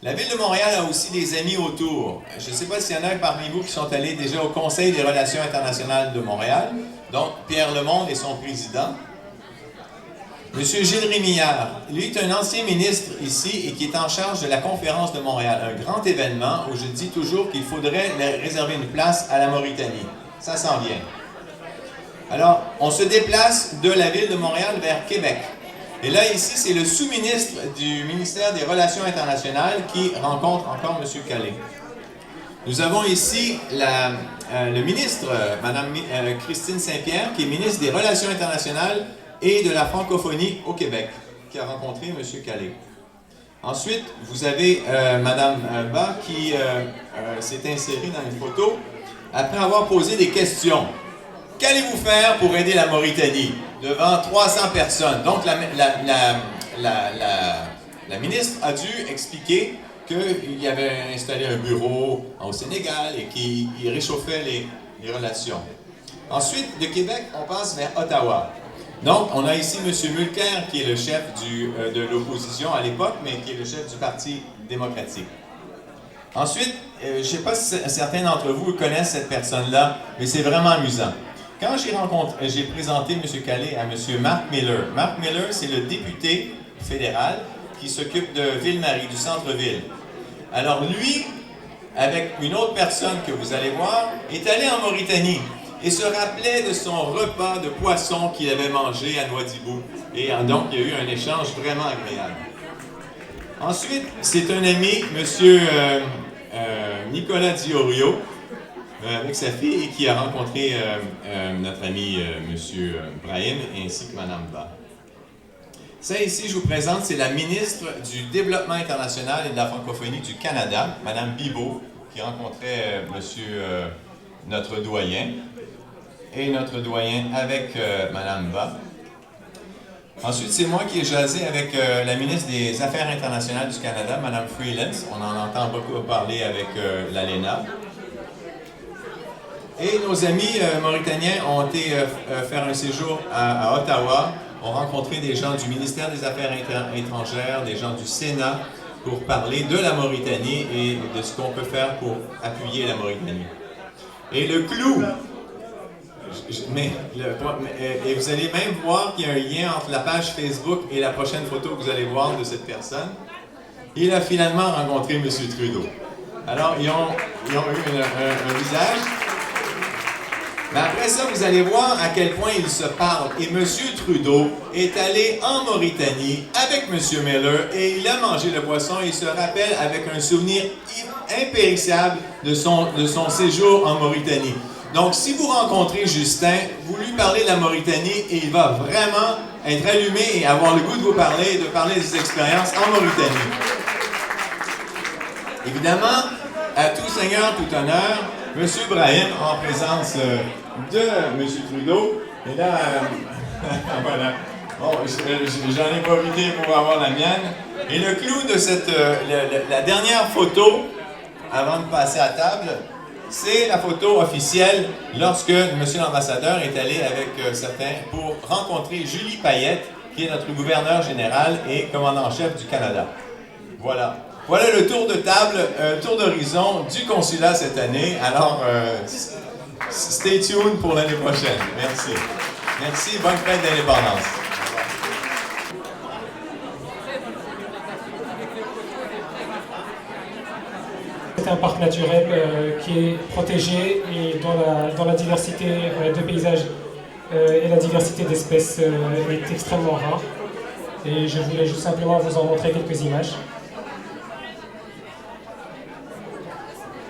La Ville de Montréal a aussi des amis autour. Je ne sais pas s'il y en a parmi vous qui sont allés déjà au Conseil des relations internationales de Montréal. Donc, Pierre Lemonde est son président. M. Gilles Rémillard, lui est un ancien ministre ici et qui est en charge de la conférence de Montréal, un grand événement où je dis toujours qu'il faudrait réserver une place à la Mauritanie. Ça s'en vient. Alors, on se déplace de la ville de Montréal vers Québec. Et là, ici, c'est le sous-ministre du ministère des Relations internationales qui rencontre encore M. Calais. Nous avons ici le ministre, Mme Christine Saint-Pierre, qui est ministre des Relations internationales et de la francophonie au Québec, qui a rencontré M. Calais. Ensuite, vous avez Mme Ba qui s'est insérée dans une photo après avoir posé des questions. Qu'allez-vous faire pour aider la Mauritanie? Devant 300 personnes. Donc, la ministre a dû expliquer qu'il avait installé un bureau au Sénégal et qu'il réchauffait les relations. Ensuite, de Québec, on passe vers Ottawa. Donc, on a ici M. Mulcair, qui est le chef de l'opposition à l'époque, mais qui est le chef du Parti démocratique. Ensuite, je ne sais pas si certains d'entre vous connaissent cette personne-là, mais c'est vraiment amusant. Quand j'ai présenté M. Calais à M. Mark Miller. Mark Miller, c'est le député fédéral qui s'occupe de Ville-Marie, du centre-ville. Alors lui, avec une autre personne que vous allez voir, est allé en Mauritanie et se rappelait de son repas de poisson qu'il avait mangé à Nouadhibou. Et donc, il y a eu un échange vraiment agréable. Ensuite, c'est un ami, M. Nicolas Diorio, avec sa fille, et qui a rencontré notre ami M. Brahim, ainsi que Mme Ba. Ça ici, je vous présente, c'est la ministre du Développement international et de la francophonie du Canada, Mme Bibeau, qui rencontrait notre doyen, et notre doyen avec Mme Ba. Ensuite, c'est moi qui ai jasé avec la ministre des Affaires internationales du Canada, Mme Freeland. On en entend beaucoup parler avec l'ALENA. Et nos amis mauritaniens ont été faire un séjour à Ottawa, ont rencontré des gens du ministère des Affaires étrangères, des gens du Sénat, pour parler de la Mauritanie et de ce qu'on peut faire pour appuyer la Mauritanie. Et le clou, et vous allez même voir qu'il y a un lien entre la page Facebook et la prochaine photo que vous allez voir de cette personne. Il a finalement rencontré M. Trudeau. Alors, ils ont eu un visage. Mais après ça, vous allez voir à quel point ils se parlent. Et M. Trudeau est allé en Mauritanie avec M. Miller et il a mangé le poisson et il se rappelle avec un souvenir impérissable de son séjour en Mauritanie. Donc, si vous rencontrez Justin, vous lui parlez de la Mauritanie et il va vraiment être allumé et avoir le goût de vous parler et de parler de ses expériences en Mauritanie. Évidemment, à tout seigneur, tout honneur, M. Brahim, en présence de M. Trudeau, et là, voilà, bon, j'en ai profité pour avoir la mienne. Et le clou de la dernière photo, avant de passer à table, c'est la photo officielle lorsque M. l'ambassadeur est allé avec certains pour rencontrer Julie Payette, qui est notre gouverneur général et commandant en chef du Canada. Voilà. Voilà le tour de table, tour d'horizon du consulat cette année. Alors, stay tuned pour l'année prochaine. Merci. Merci, bonne fête d'indépendance. C'est un parc naturel qui est protégé et dont la diversité de paysages et la diversité d'espèces est extrêmement rare. Et je voulais juste simplement vous en montrer quelques images.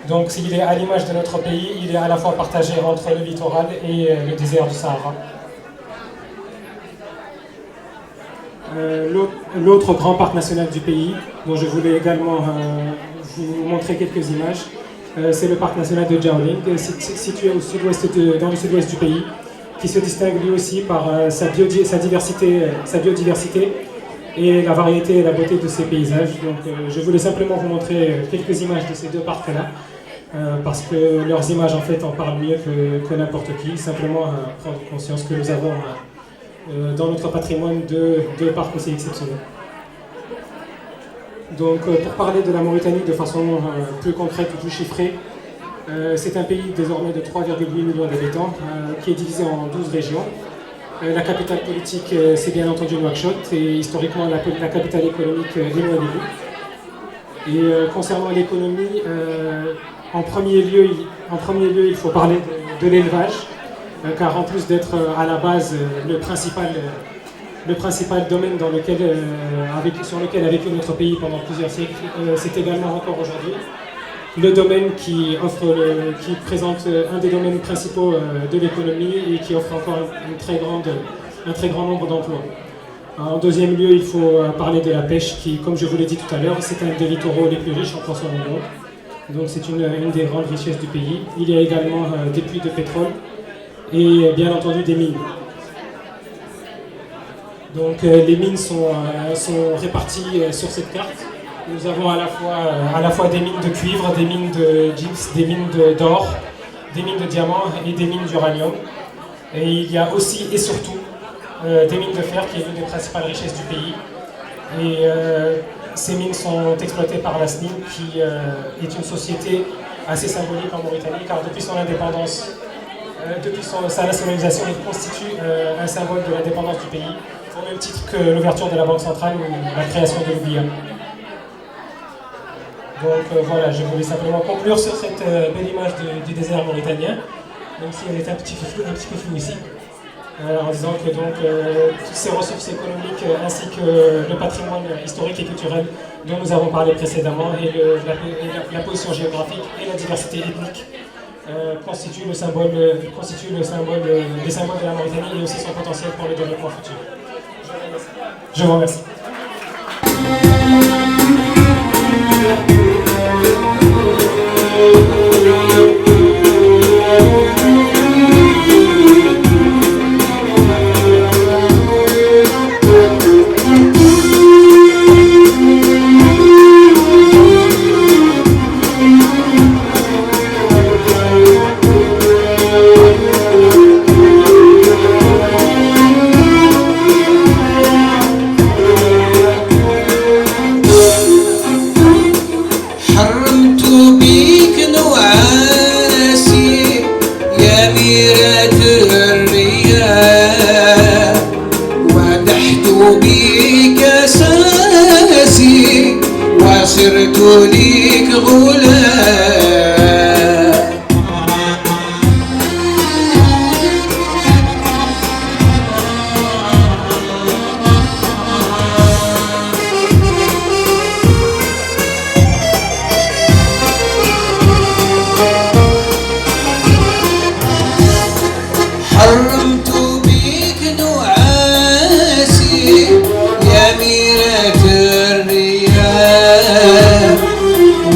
Donc il est à l'image de notre pays, il est à la fois partagé entre le littoral et le désert du Sahara. L'autre grand parc national du pays, dont je voulais également vous montrer quelques images, c'est le parc national de Jiaoling, situé dans le sud-ouest du pays, qui se distingue lui aussi par sa biodiversité et la variété et la beauté de ses paysages. Donc je voulais simplement vous montrer quelques images de ces deux parcs-là, parce que leurs images en fait en parlent mieux que n'importe qui. Simplement prendre conscience que nous avons dans notre patrimoine deux parcs aussi exceptionnels. Donc pour parler de la Mauritanie de façon plus concrète ou plus chiffrée, c'est un pays désormais de 3,8 millions d'habitants qui est divisé en 12 régions. La capitale politique, c'est bien entendu Nouakchott, et historiquement la capitale économique est Nouadhibou. Et concernant l'économie, en premier lieu, il faut parler de l'élevage, car en plus d'être à la base le principal domaine sur lequel a vécu notre pays pendant plusieurs siècles, c'est également encore aujourd'hui le domaine qui présente un des domaines principaux de l'économie et qui offre encore un très grand nombre d'emplois. En deuxième lieu, il faut parler de la pêche qui, comme je vous l'ai dit tout à l'heure, c'est un des littoraux les plus riches en poissons au monde. Donc c'est une des grandes richesses du pays. Il y a également des puits de pétrole et bien entendu des mines. Donc les mines sont réparties sur cette carte. Nous avons à la fois des mines de cuivre, des mines de gypse, des mines d'or, des mines de diamants et des mines d'uranium. Et il y a aussi et surtout des mines de fer qui est l'une des principales richesses du pays. Et ces mines sont exploitées par la SNIM qui est une société assez symbolique en Mauritanie car depuis son indépendance, depuis sa nationalisation, elle constitue un symbole de l'indépendance du pays au même titre que l'ouverture de la Banque centrale ou la création de l'OUBIA. Donc voilà, je voulais simplement conclure sur cette belle image du désert mauritanien, même si elle est un petit peu floue ici, en disant que donc toutes ces ressources économiques ainsi que le patrimoine historique et culturel dont nous avons parlé précédemment et la position géographique et la diversité ethnique constituent les symboles de la Mauritanie et aussi son potentiel pour le développement futur. Je vous remercie.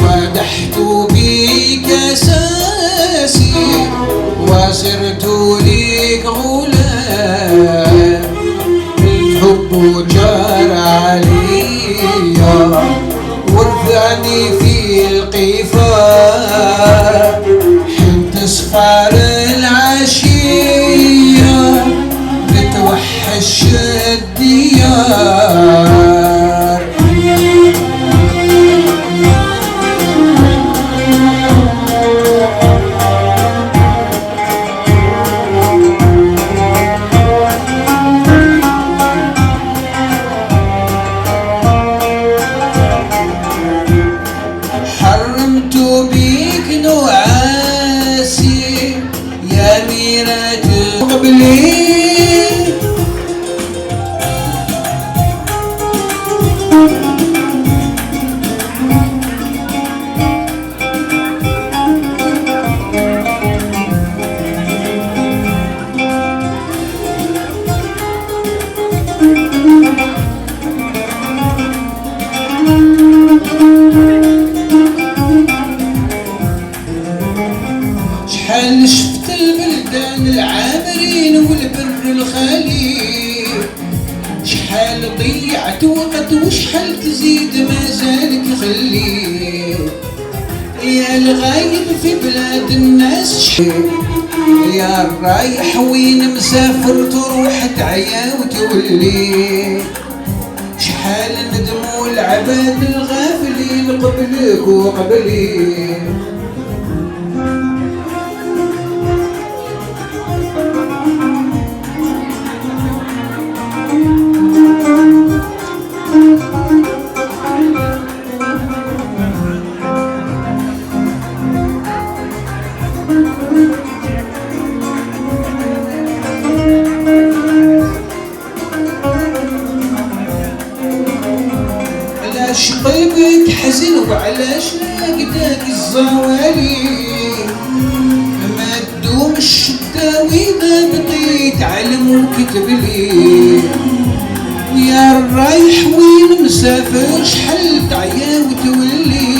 ودحت شحال شفت البلدان العامرين والبر الخالي، شحال ضيعت وقت وشحال تزيد مازالك خلي، يا الغايب في بلاد الناس يا الرايح وين مسافر تروح تعيا وتولي، شحال ندموا العباد الغافلين قبلك وقبلي. علاش قلبك حزين وعلاش ناقداك الزوالي، ما تدوم الشدة وإذا بقيت علم وكتب لي، يا الرايح وين مسافر شحال تعيا وتولي،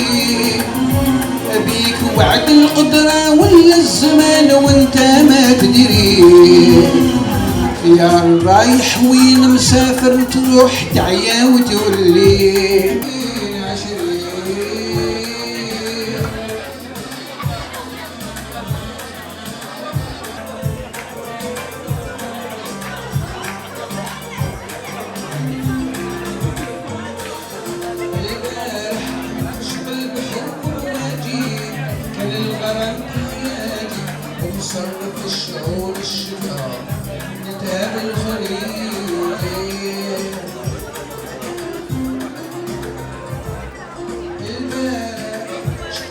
أبيك وعد القدرة ولا الزمان وانت ما تدري، يا الرايح وين مسافر تروح تعيا وتولي. مصرف الشعور الشباب نتقابل خليل،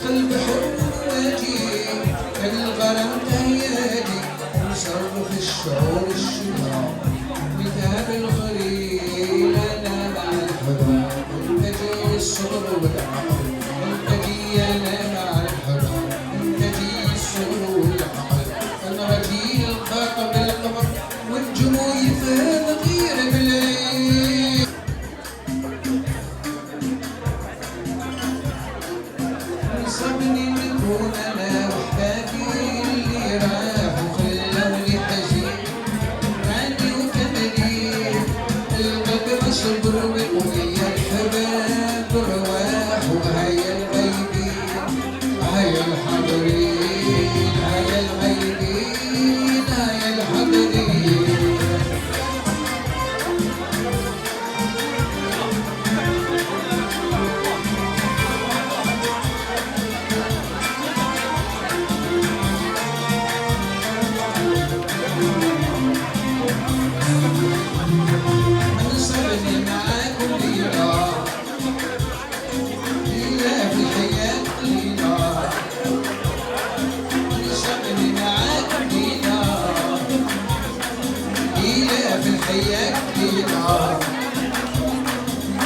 قلب حب واجي كان الغرام تهيالي، مصرف الشعور الشباب نتقابل خليل، انا مع الحرام انت جاي الصبر والعقل، انت جاي انا مع الحرام انت جاي الصبر والعقل، انا رجيل الخاطر بالقبر والجموع فهذا غير بالليل. صبني نكون انا وحبابي اللي راحوا خلوني حزين، عندي وكملي القدر صبر ويا الحباب رواح، وهيا الغيبين هيا الحاضرين هيا الغيبين هيا الحاضرين. صبني معاكم ليلة ليلة في الحياة ليلة، صبني معاكم ليلة ليلة في الحياة ليلة،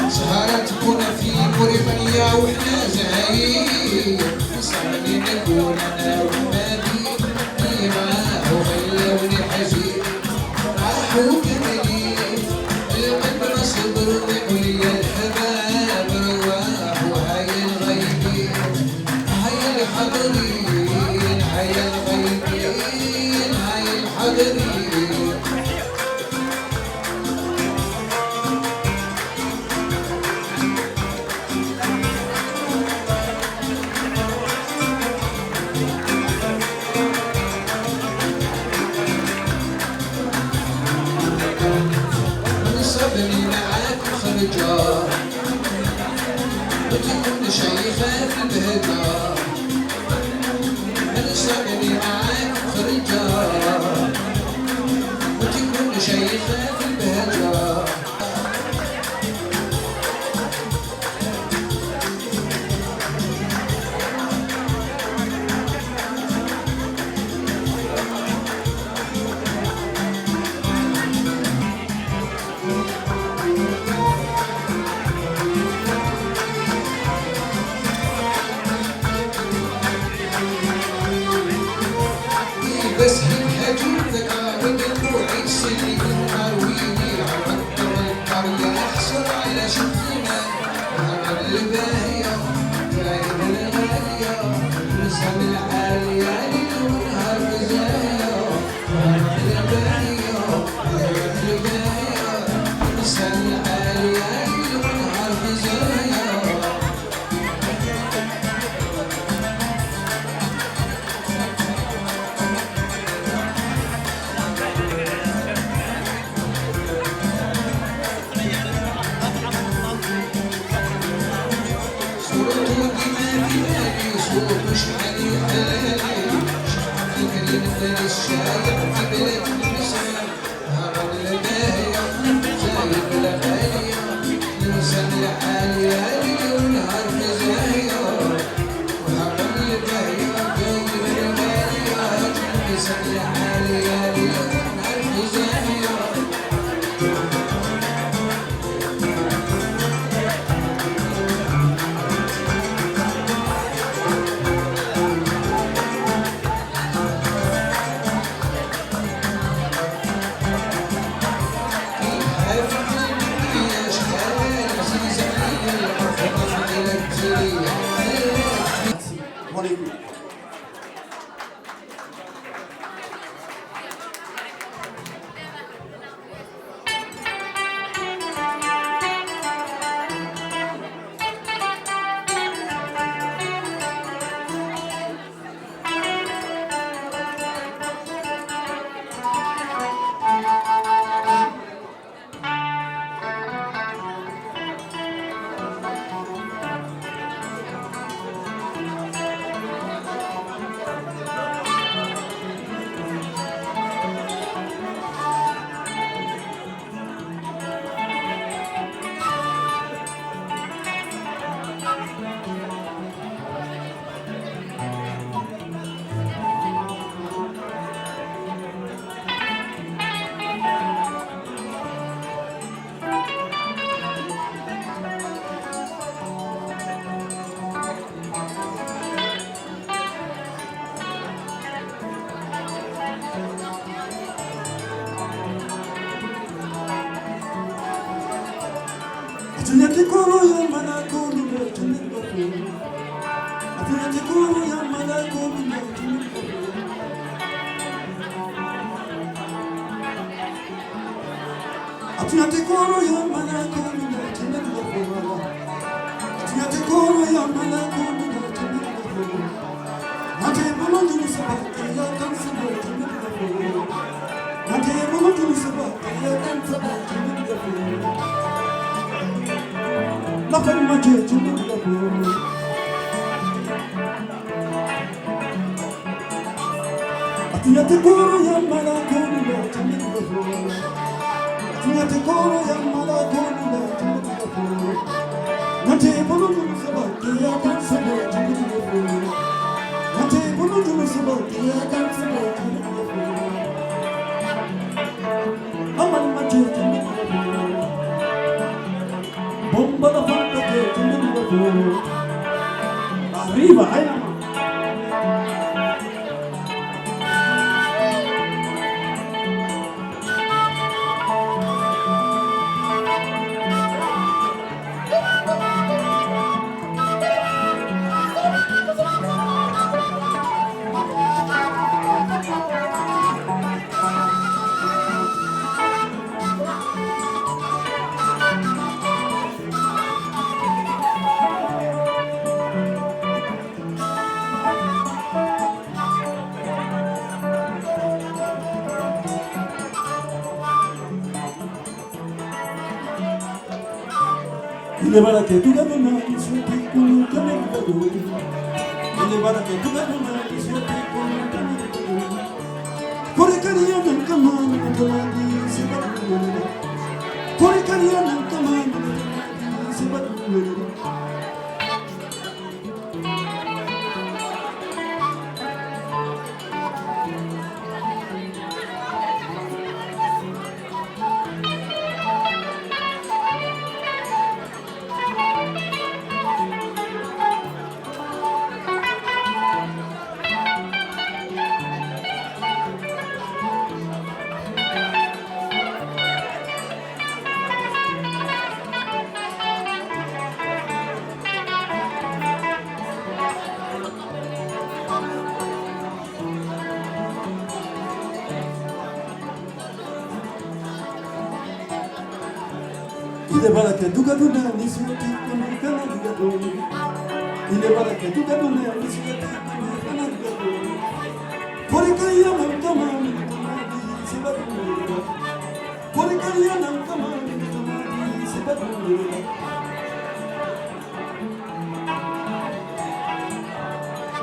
سهرة تكون في موريتانيا وإحنا زاهيين، صبني نكون أنا وحبابي اللي راحوا خلوني حزين، راحوا كملي القدر صبر ويا الحباب رواح، وهيا الغيبين هيا الحاضرين هيا الغيبين هيا الحاضرين. صبني معاك خرجة وتكون شيخة في البهجة، صبني معاك خرجة وتكون شيخة في البهجة.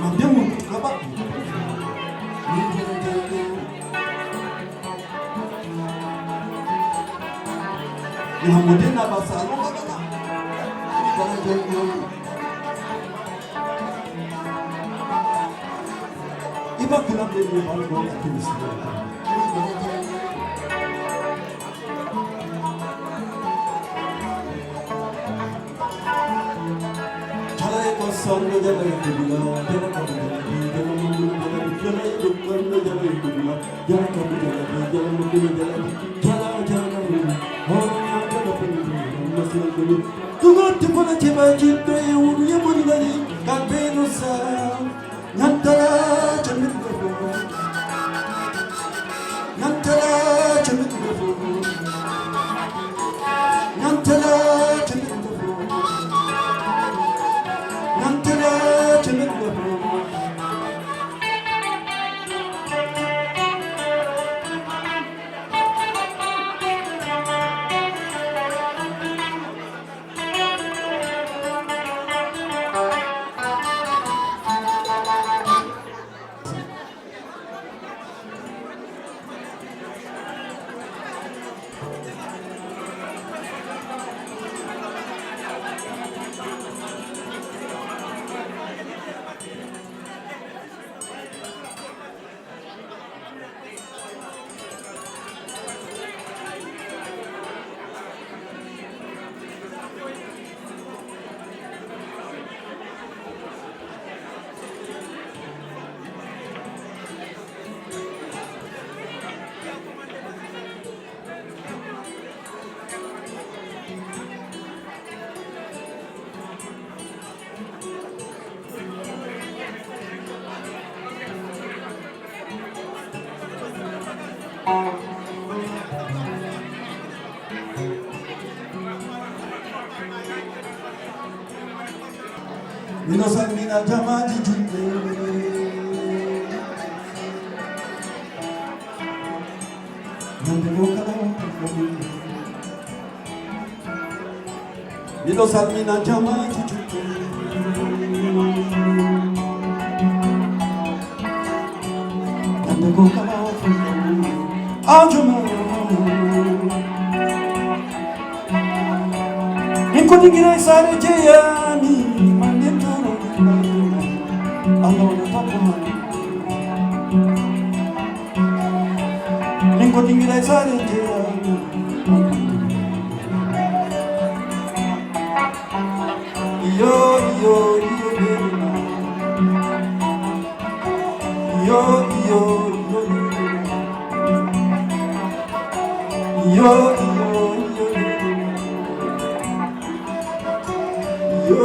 Mambia Ihamudina basalo kana jojo iba kula bebe balgo akimisi chalaye ko sonno jabay dubula dena ko dena mulu dena dena dukkan jabay dubula dena ko dena mulu dena chala chala honya ko masira ko tugot ko na cheba jitto e uru ye moni gani kalbe no sa nantara chamit ko nantara chamit ko nantara chamit ko nantara chamit ko Minosangina jamaji jinde Nande vokala Minosangina jamaji jinde Nande vokala Ajuma Inkoti gira sare jeyani mandetoro Allah tapama Inkoti gira sare jeyani yo yo yo yo yo yo yo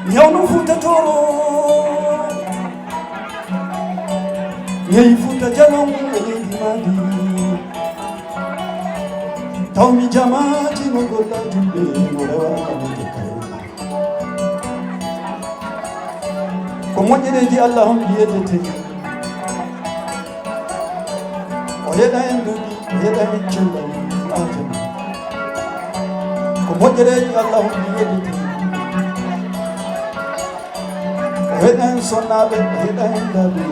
Nyonu futa toro Nyei futa jalong Nyei madi Taumi jamati Ngogola jumbe Ngolewa Komwanyeleji Allahum biyedete Oyeda endudi Oyeda enchunda Komwanyeleji Allahum biyedete Veden sonnaɓe heɗen daɓi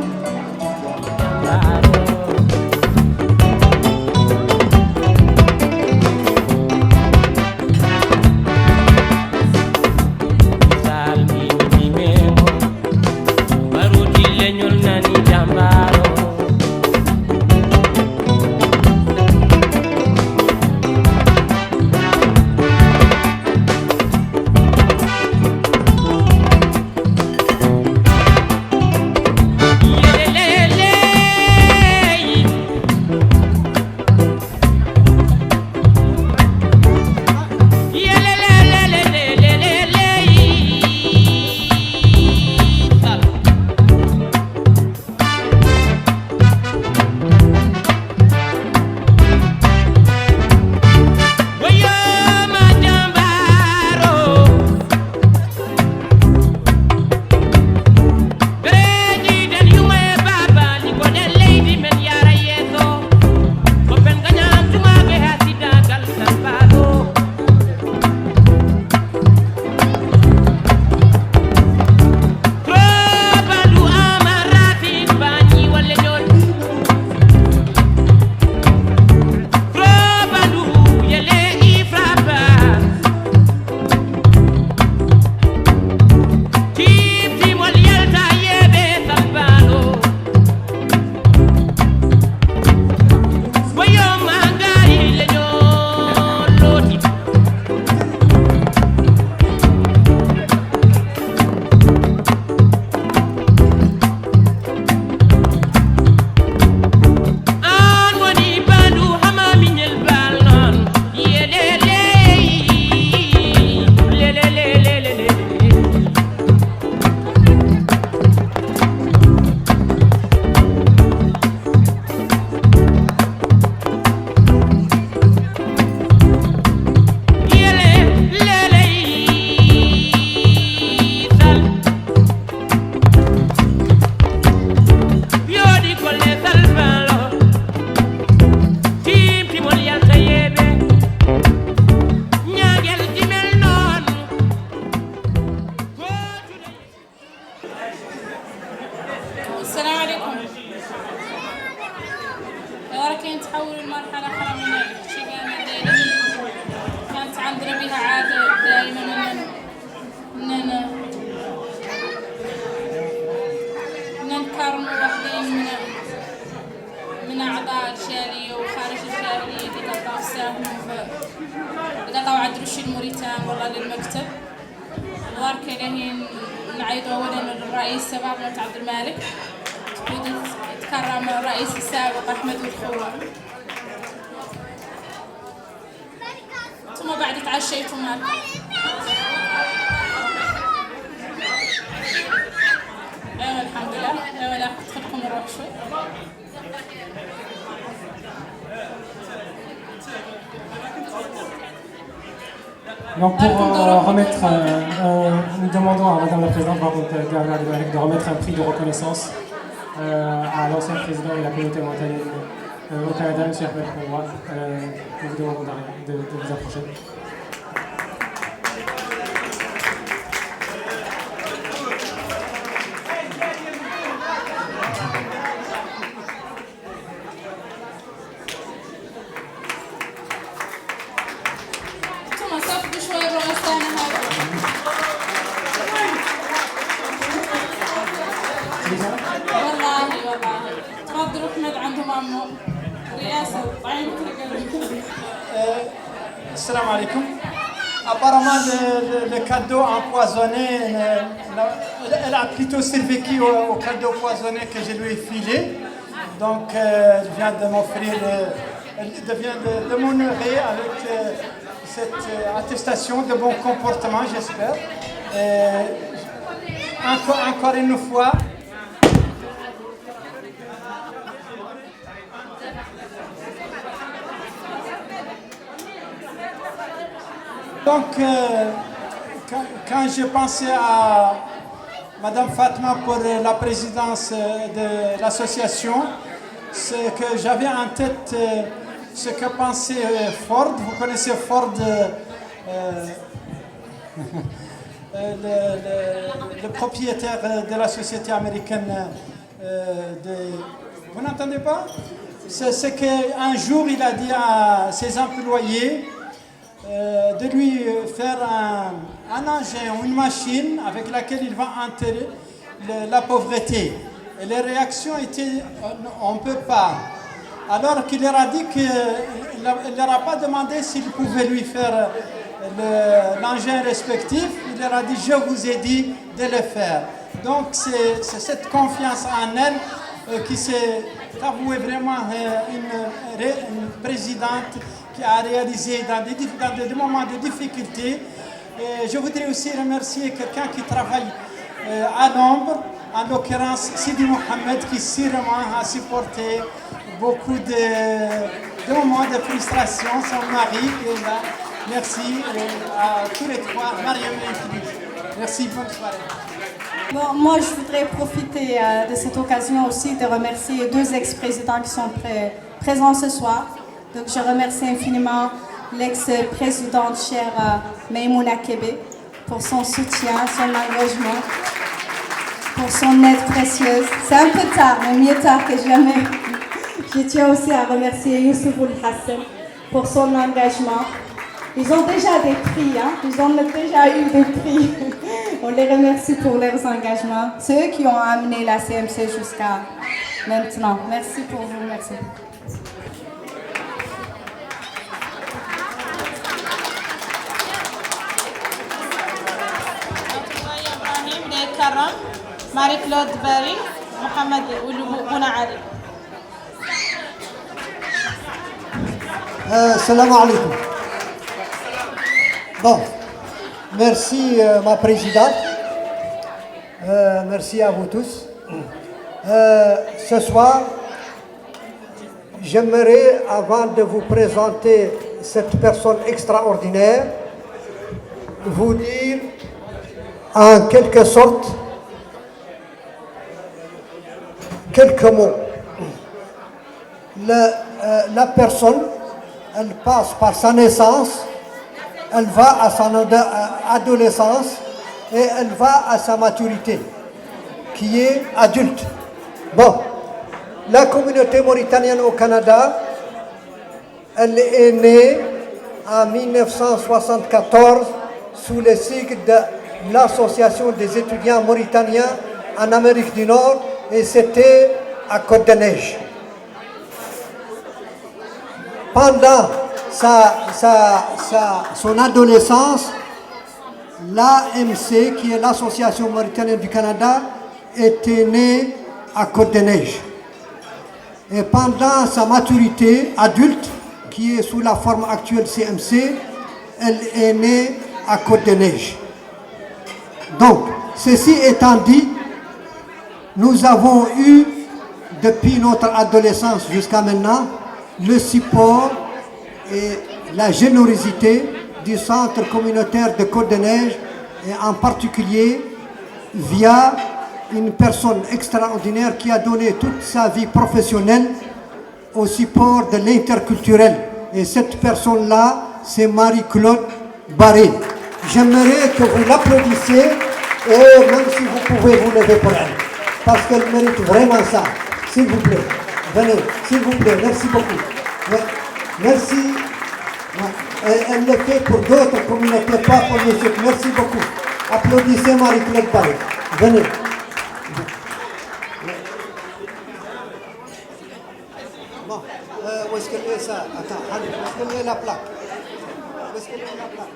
Donc pour remettre, nous demandons à Madame la Présidente de remettre un prix de reconnaissance à l'ancien président de la communauté mauritanienne au Canada, M. Ahmed Kouroua. Nous vous demandons de vous approcher. Salam alaikum. Apparemment, le cadeau empoisonné, elle a plutôt survécu au cadeau empoisonné que je lui ai filé. Donc, elle vient de m'offrir, elle vient de m'honorer avec cette attestation de bon comportement, j'espère. Encore une fois, donc, quand je pensais à Madame Fatma pour la présidence de l'association, ce que j'avais en tête, ce que pensait Ford. Vous connaissez Ford, le propriétaire de la société américaine Vous n'entendez pas? C'est qu'un jour, il a dit à ses employés de lui faire un engin ou une machine avec laquelle il va enterrer la pauvreté. Et les réactions étaient on ne peut pas. Alors qu'il leur a dit qu'il ne leur a pas demandé s'il pouvait lui faire l'engin respectif, il leur a dit je vous ai dit de le faire. Donc c'est cette confiance en elle qui s'est avouée vraiment une présidente qui a réalisé dans des moments de difficulté. Et je voudrais aussi remercier quelqu'un qui travaille à l'ombre, en l'occurrence Sidi Mohamed, qui sûrement a supporté beaucoup de moments de frustration, son mari qui est là. Merci à tous les trois, Mariam et Philippe. Merci, bonne soirée. Bon, moi, je voudrais profiter de cette occasion aussi de remercier deux ex-présidents qui sont présents ce soir. Donc, je remercie infiniment l'ex-présidente chère Maïmouna Kébé pour son soutien, son engagement, pour son aide précieuse. C'est un peu tard, mais mieux tard que jamais. Je tiens aussi à remercier Youssouf Hassan pour son engagement. Ils ont déjà des prix, hein? Ils ont déjà eu des prix. On les remercie pour leurs engagements. C'est eux qui ont amené la CMC jusqu'à maintenant. Merci pour vous, merci. Marie-Claude Barry, Mohamed Oulouna Ali. Salam alaikum. Bon, merci ma présidente. Merci à vous tous. Ce soir, j'aimerais, avant de vous présenter cette personne extraordinaire, vous dire en quelque sorte quelques mots. La personne, elle passe par sa naissance, elle va à son adolescence et elle va à sa maturité, qui est adulte. Bon, la communauté mauritanienne au Canada, elle est née en 1974 sous le sigle de l'Association des étudiants mauritaniens en Amérique du Nord, et c'était à Côte-des-Neiges. Pendant son adolescence, l'AMC, qui est l'Association mauritanienne du Canada, était née à Côte-des-Neiges. Et pendant sa maturité adulte, qui est sous la forme actuelle CMC, elle est née à Côte-des-Neiges. Donc, ceci étant dit, nous avons eu, depuis notre adolescence jusqu'à maintenant, le support et la générosité du centre communautaire de Côte-des-Neiges, et en particulier via une personne extraordinaire qui a donné toute sa vie professionnelle au support de l'interculturel. Et cette personne-là, c'est Marie-Claude Barré. J'aimerais que vous l'applaudissiez, et même si vous pouvez vous lever pour elle, parce qu'elle mérite vraiment ça. S'il vous plaît, venez, s'il vous plaît, merci beaucoup. Merci. Elle le fait pour d'autres communautés, pas pour les autres. Merci beaucoup. Applaudissez Marie-Claude Barré. Venez. Bon, où est-ce qu'elle est ça? Attends, allez, où est-ce qu'elle est la plaque? Où est-ce qu'elle est la plaque?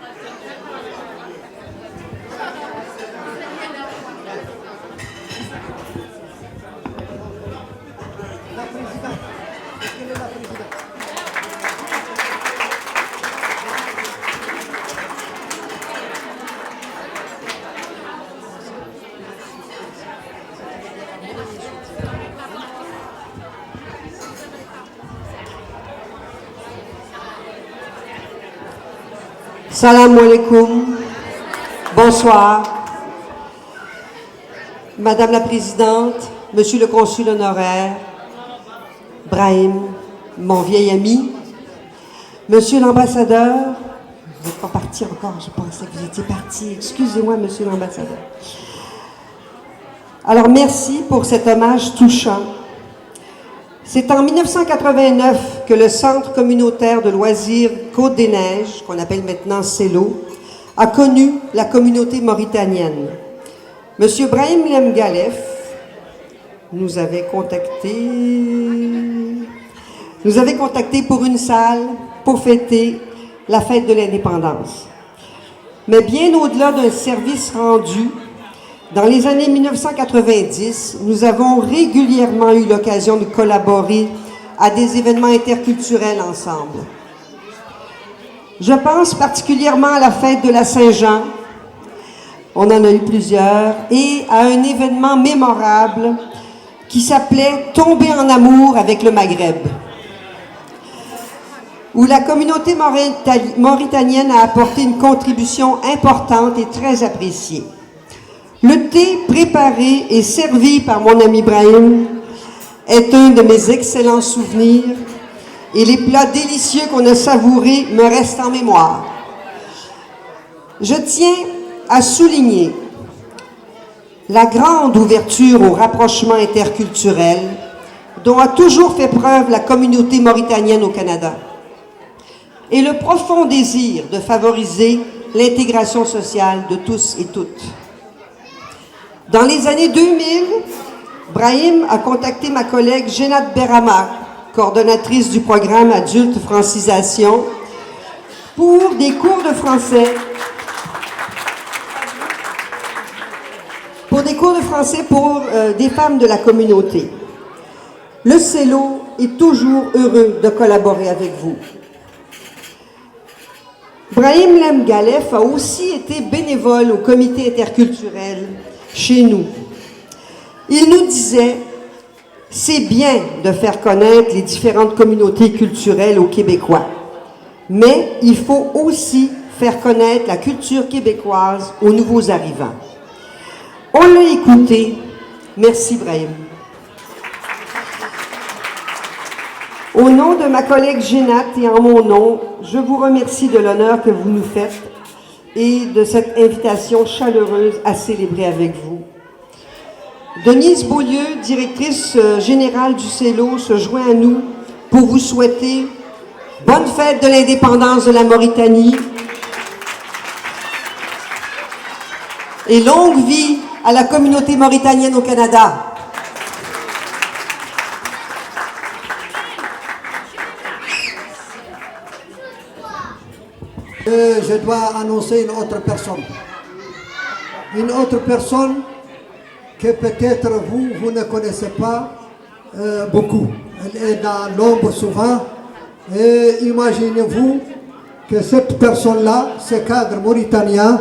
La présidente. Est-ce qu'elle est la présidente? Salam alaikum, bonsoir. Madame la Présidente, Monsieur le Consul honoraire, Brahim, mon vieil ami, Monsieur l'Ambassadeur, n'êtes pas parti encore, je pensais que vous étiez parti. Excusez-moi, monsieur l'ambassadeur. Alors, merci pour cet hommage touchant. C'est en 1989 que le Centre communautaire de loisirs Côte-des-Neiges, qu'on appelle maintenant CELO, a connu la communauté mauritanienne. Monsieur Brahim Lemgalef nous avait contacté pour une salle pour fêter la fête de l'indépendance. Mais bien au-delà d'un service rendu, dans les années 1990, nous avons régulièrement eu l'occasion de collaborer à des événements interculturels ensemble. Je pense particulièrement à la fête de la Saint-Jean, on en a eu plusieurs, et à un événement mémorable qui s'appelait « Tomber en amour avec le Maghreb », où la communauté mauritanienne a apporté une contribution importante et très appréciée. Le thé préparé et servi par mon ami Brahim est un de mes excellents souvenirs et les plats délicieux qu'on a savourés me restent en mémoire. Je tiens à souligner la grande ouverture au rapprochement interculturel dont a toujours fait preuve la communauté mauritanienne au Canada et le profond désir de favoriser l'intégration sociale de tous et toutes. Dans les années 2000, Brahim a contacté ma collègue Jenat Berama, coordonnatrice du programme Adulte Francisation, pour des cours de français. Pour des femmes de la communauté. Le CELO est toujours heureux de collaborer avec vous. Brahim Lemgalef a aussi été bénévole au comité interculturel chez nous. Il nous disait « C'est bien de faire connaître les différentes communautés culturelles aux Québécois, mais il faut aussi faire connaître la culture québécoise aux nouveaux arrivants. » On l'a écouté. Merci, Brahim. Au nom de ma collègue Jenat et en mon nom, je vous remercie de l'honneur que vous nous faites et de cette invitation chaleureuse à célébrer avec vous. Denise Beaulieu, directrice générale du CELO, se joint à nous pour vous souhaiter bonne fête de l'indépendance de la Mauritanie et longue vie à la communauté mauritanienne au Canada. Je dois annoncer une autre personne. Une autre personne que peut-être vous ne connaissez pas beaucoup. Elle est dans l'ombre souvent. Et imaginez-vous que cette personne-là, ce cadre mauritanien,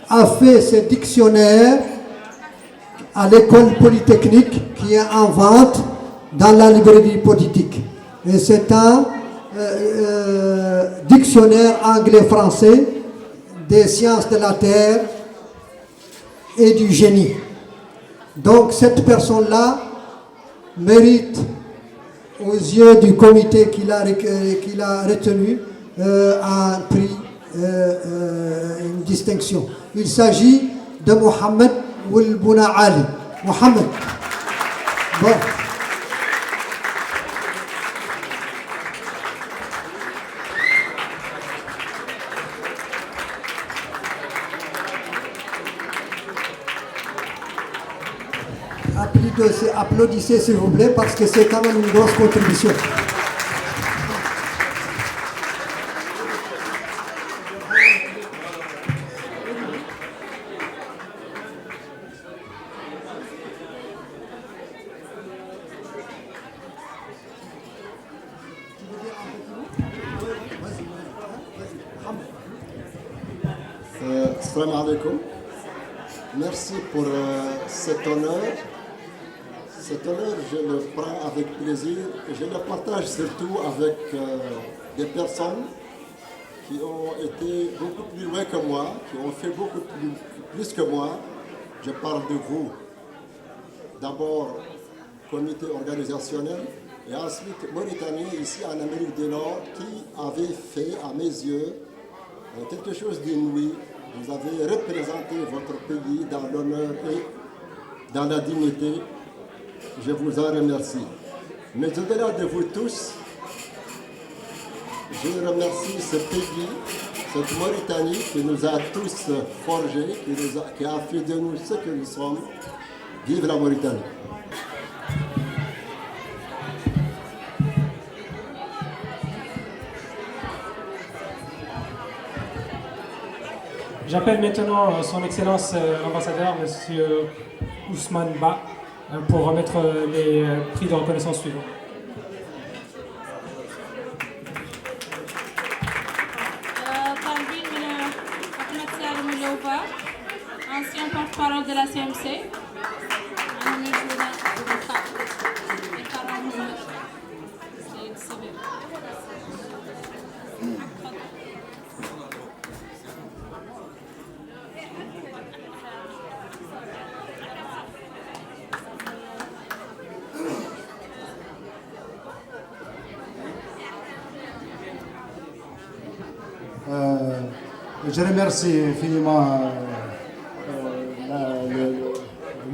a fait ce dictionnaire à l'école polytechnique qui est en vente dans la librairie politique. Et c'est un dictionnaire anglais-français des sciences de la terre et du génie. Donc cette personne-là mérite aux yeux du comité qu'il a retenu un prix, une distinction. Il s'agit de Mohamed Oulbouna Ali. Mohamed. Bon. Applaudissez s'il vous plaît parce que c'est quand même une grosse contribution. Salam alaikum. Merci pour cet honneur. Cet honneur, je le prends avec plaisir et je le partage surtout avec des personnes qui ont été beaucoup plus loin que moi, qui ont fait beaucoup plus que moi. Je parle de vous. D'abord, comité organisationnel et ensuite Mauritanie, ici en Amérique du Nord, qui avait fait, à mes yeux, quelque chose d'inouï. Vous avez représenté votre pays dans l'honneur et dans la dignité. Je vous en remercie. Mais au-delà de vous tous, je remercie ce pays, cette Mauritanie qui nous a tous forgés, qui a fait de nous ce que nous sommes. Vive la Mauritanie! J'appelle maintenant son Excellence l'ambassadeur, M. Ousmane Ba, pour remettre les prix de reconnaissance suivants. Ancien porte-parole de la CMC. Je remercie infiniment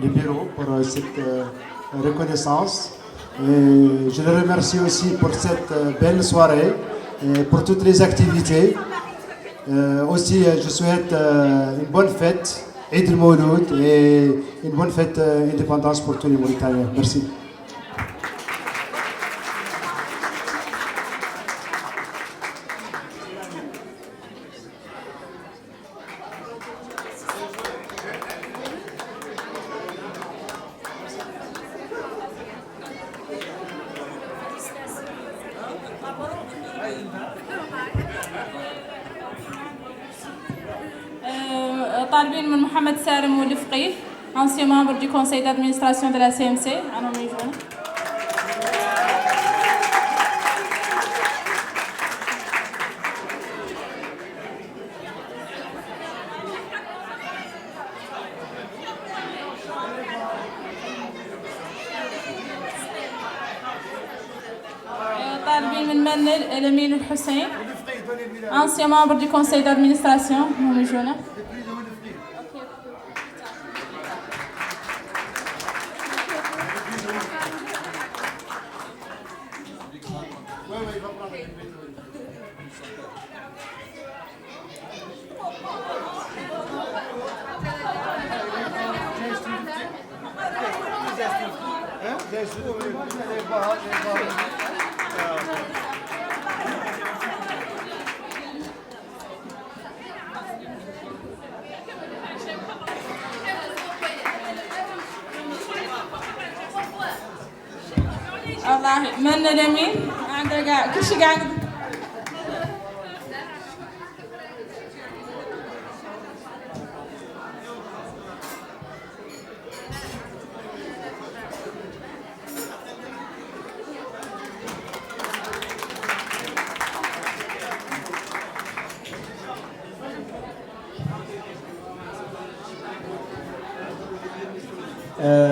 le bureau pour cette reconnaissance. Et je le remercie aussi pour cette belle soirée et pour toutes les activités. Aussi, je souhaite une bonne fête, Eid al-Mawlud, et une bonne fête indépendance pour tous les Mauritaniens. Merci. طالبين من محمد سالم والفقيه ancien membre du conseil d'administration de la CMC. طالبين من منل الأمين الحسين ancien membre du conseil d'administration. والله من اليمين عندك كل شيء قاعد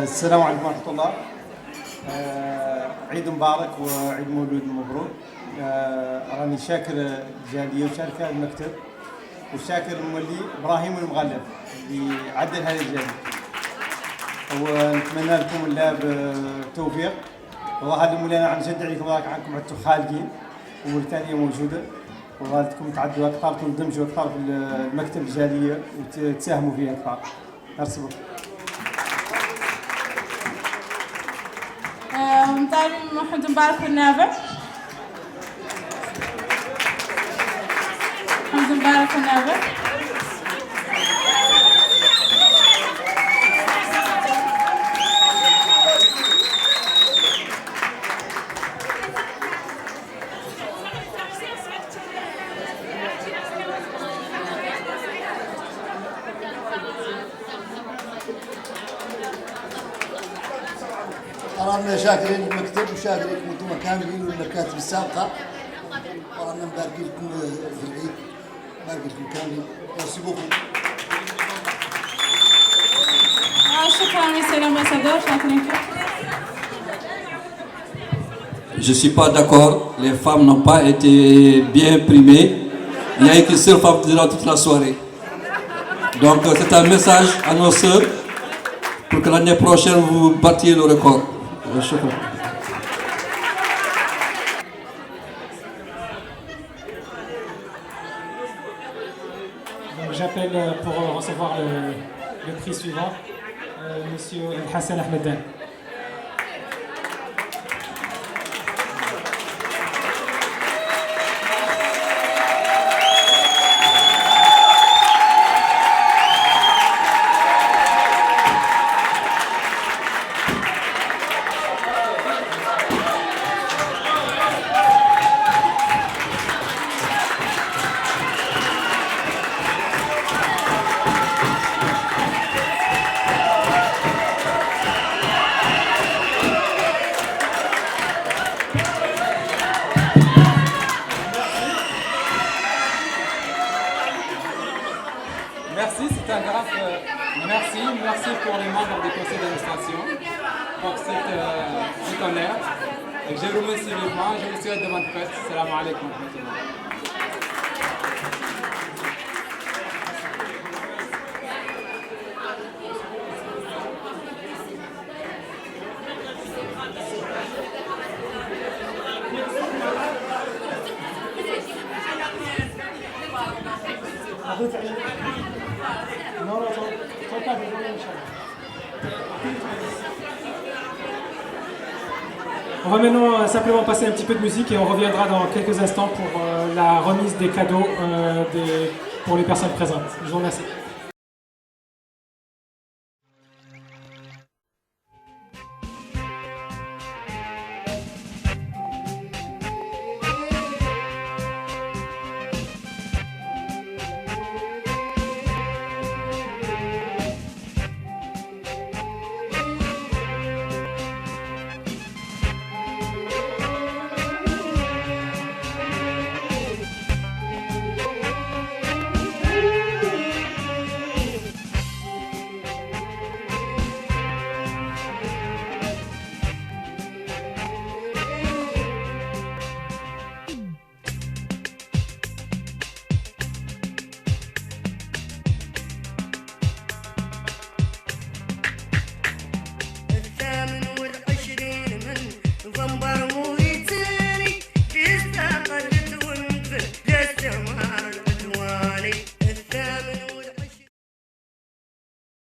السلام عليكم ورحمة الله. عيد مبارك وعيد مولود مبروك. راني شاكر الجالية وشاكر المكتب وشاكر المولي إبراهيم المغلب اللي عدل هذه الجالية، ونتمنى لكم الله بالتوفيق. والله هذا مولانا عن جد عليكم راك عنكم عدتوا خالقين وموريتانيا موجودة، وغادكم تعدوا أكثر تندمجوا أكثر في المكتب الجالية وتساهموا فيها أكثر. ميرسي بوكو. طالب محمد مبارك النافع. محمد مبارك النافع. رانا شاكرين المكتب وشاكرين انتم كاملين والمكاتب السابقه، ورانا مباركين لكم في العيد، مباركين لكم كاملين. ميرسي بوكو. شكرا مسيو l'ambassadeur, شكرا. Je ne suis pas d'accord, les femmes n'ont pas été bien primées. Il n'y a qu'une seule femme durant toute la soirée. Donc c'est un message à nos sœurs pour que l'année prochaine vous battiez le record. J'appelle pour recevoir le prix suivant, Monsieur Hassan Ahmedan. Merci, c'est un grave merci. Merci pour les membres du conseil d'administration pour cet honneur. Et je vous remercie vivement, je vous souhaite de bonnes fêtes. Salam alaikum. On va maintenant simplement passer un petit peu de musique et on reviendra dans quelques instants pour la remise des cadeaux pour les personnes présentes. Je vous remercie.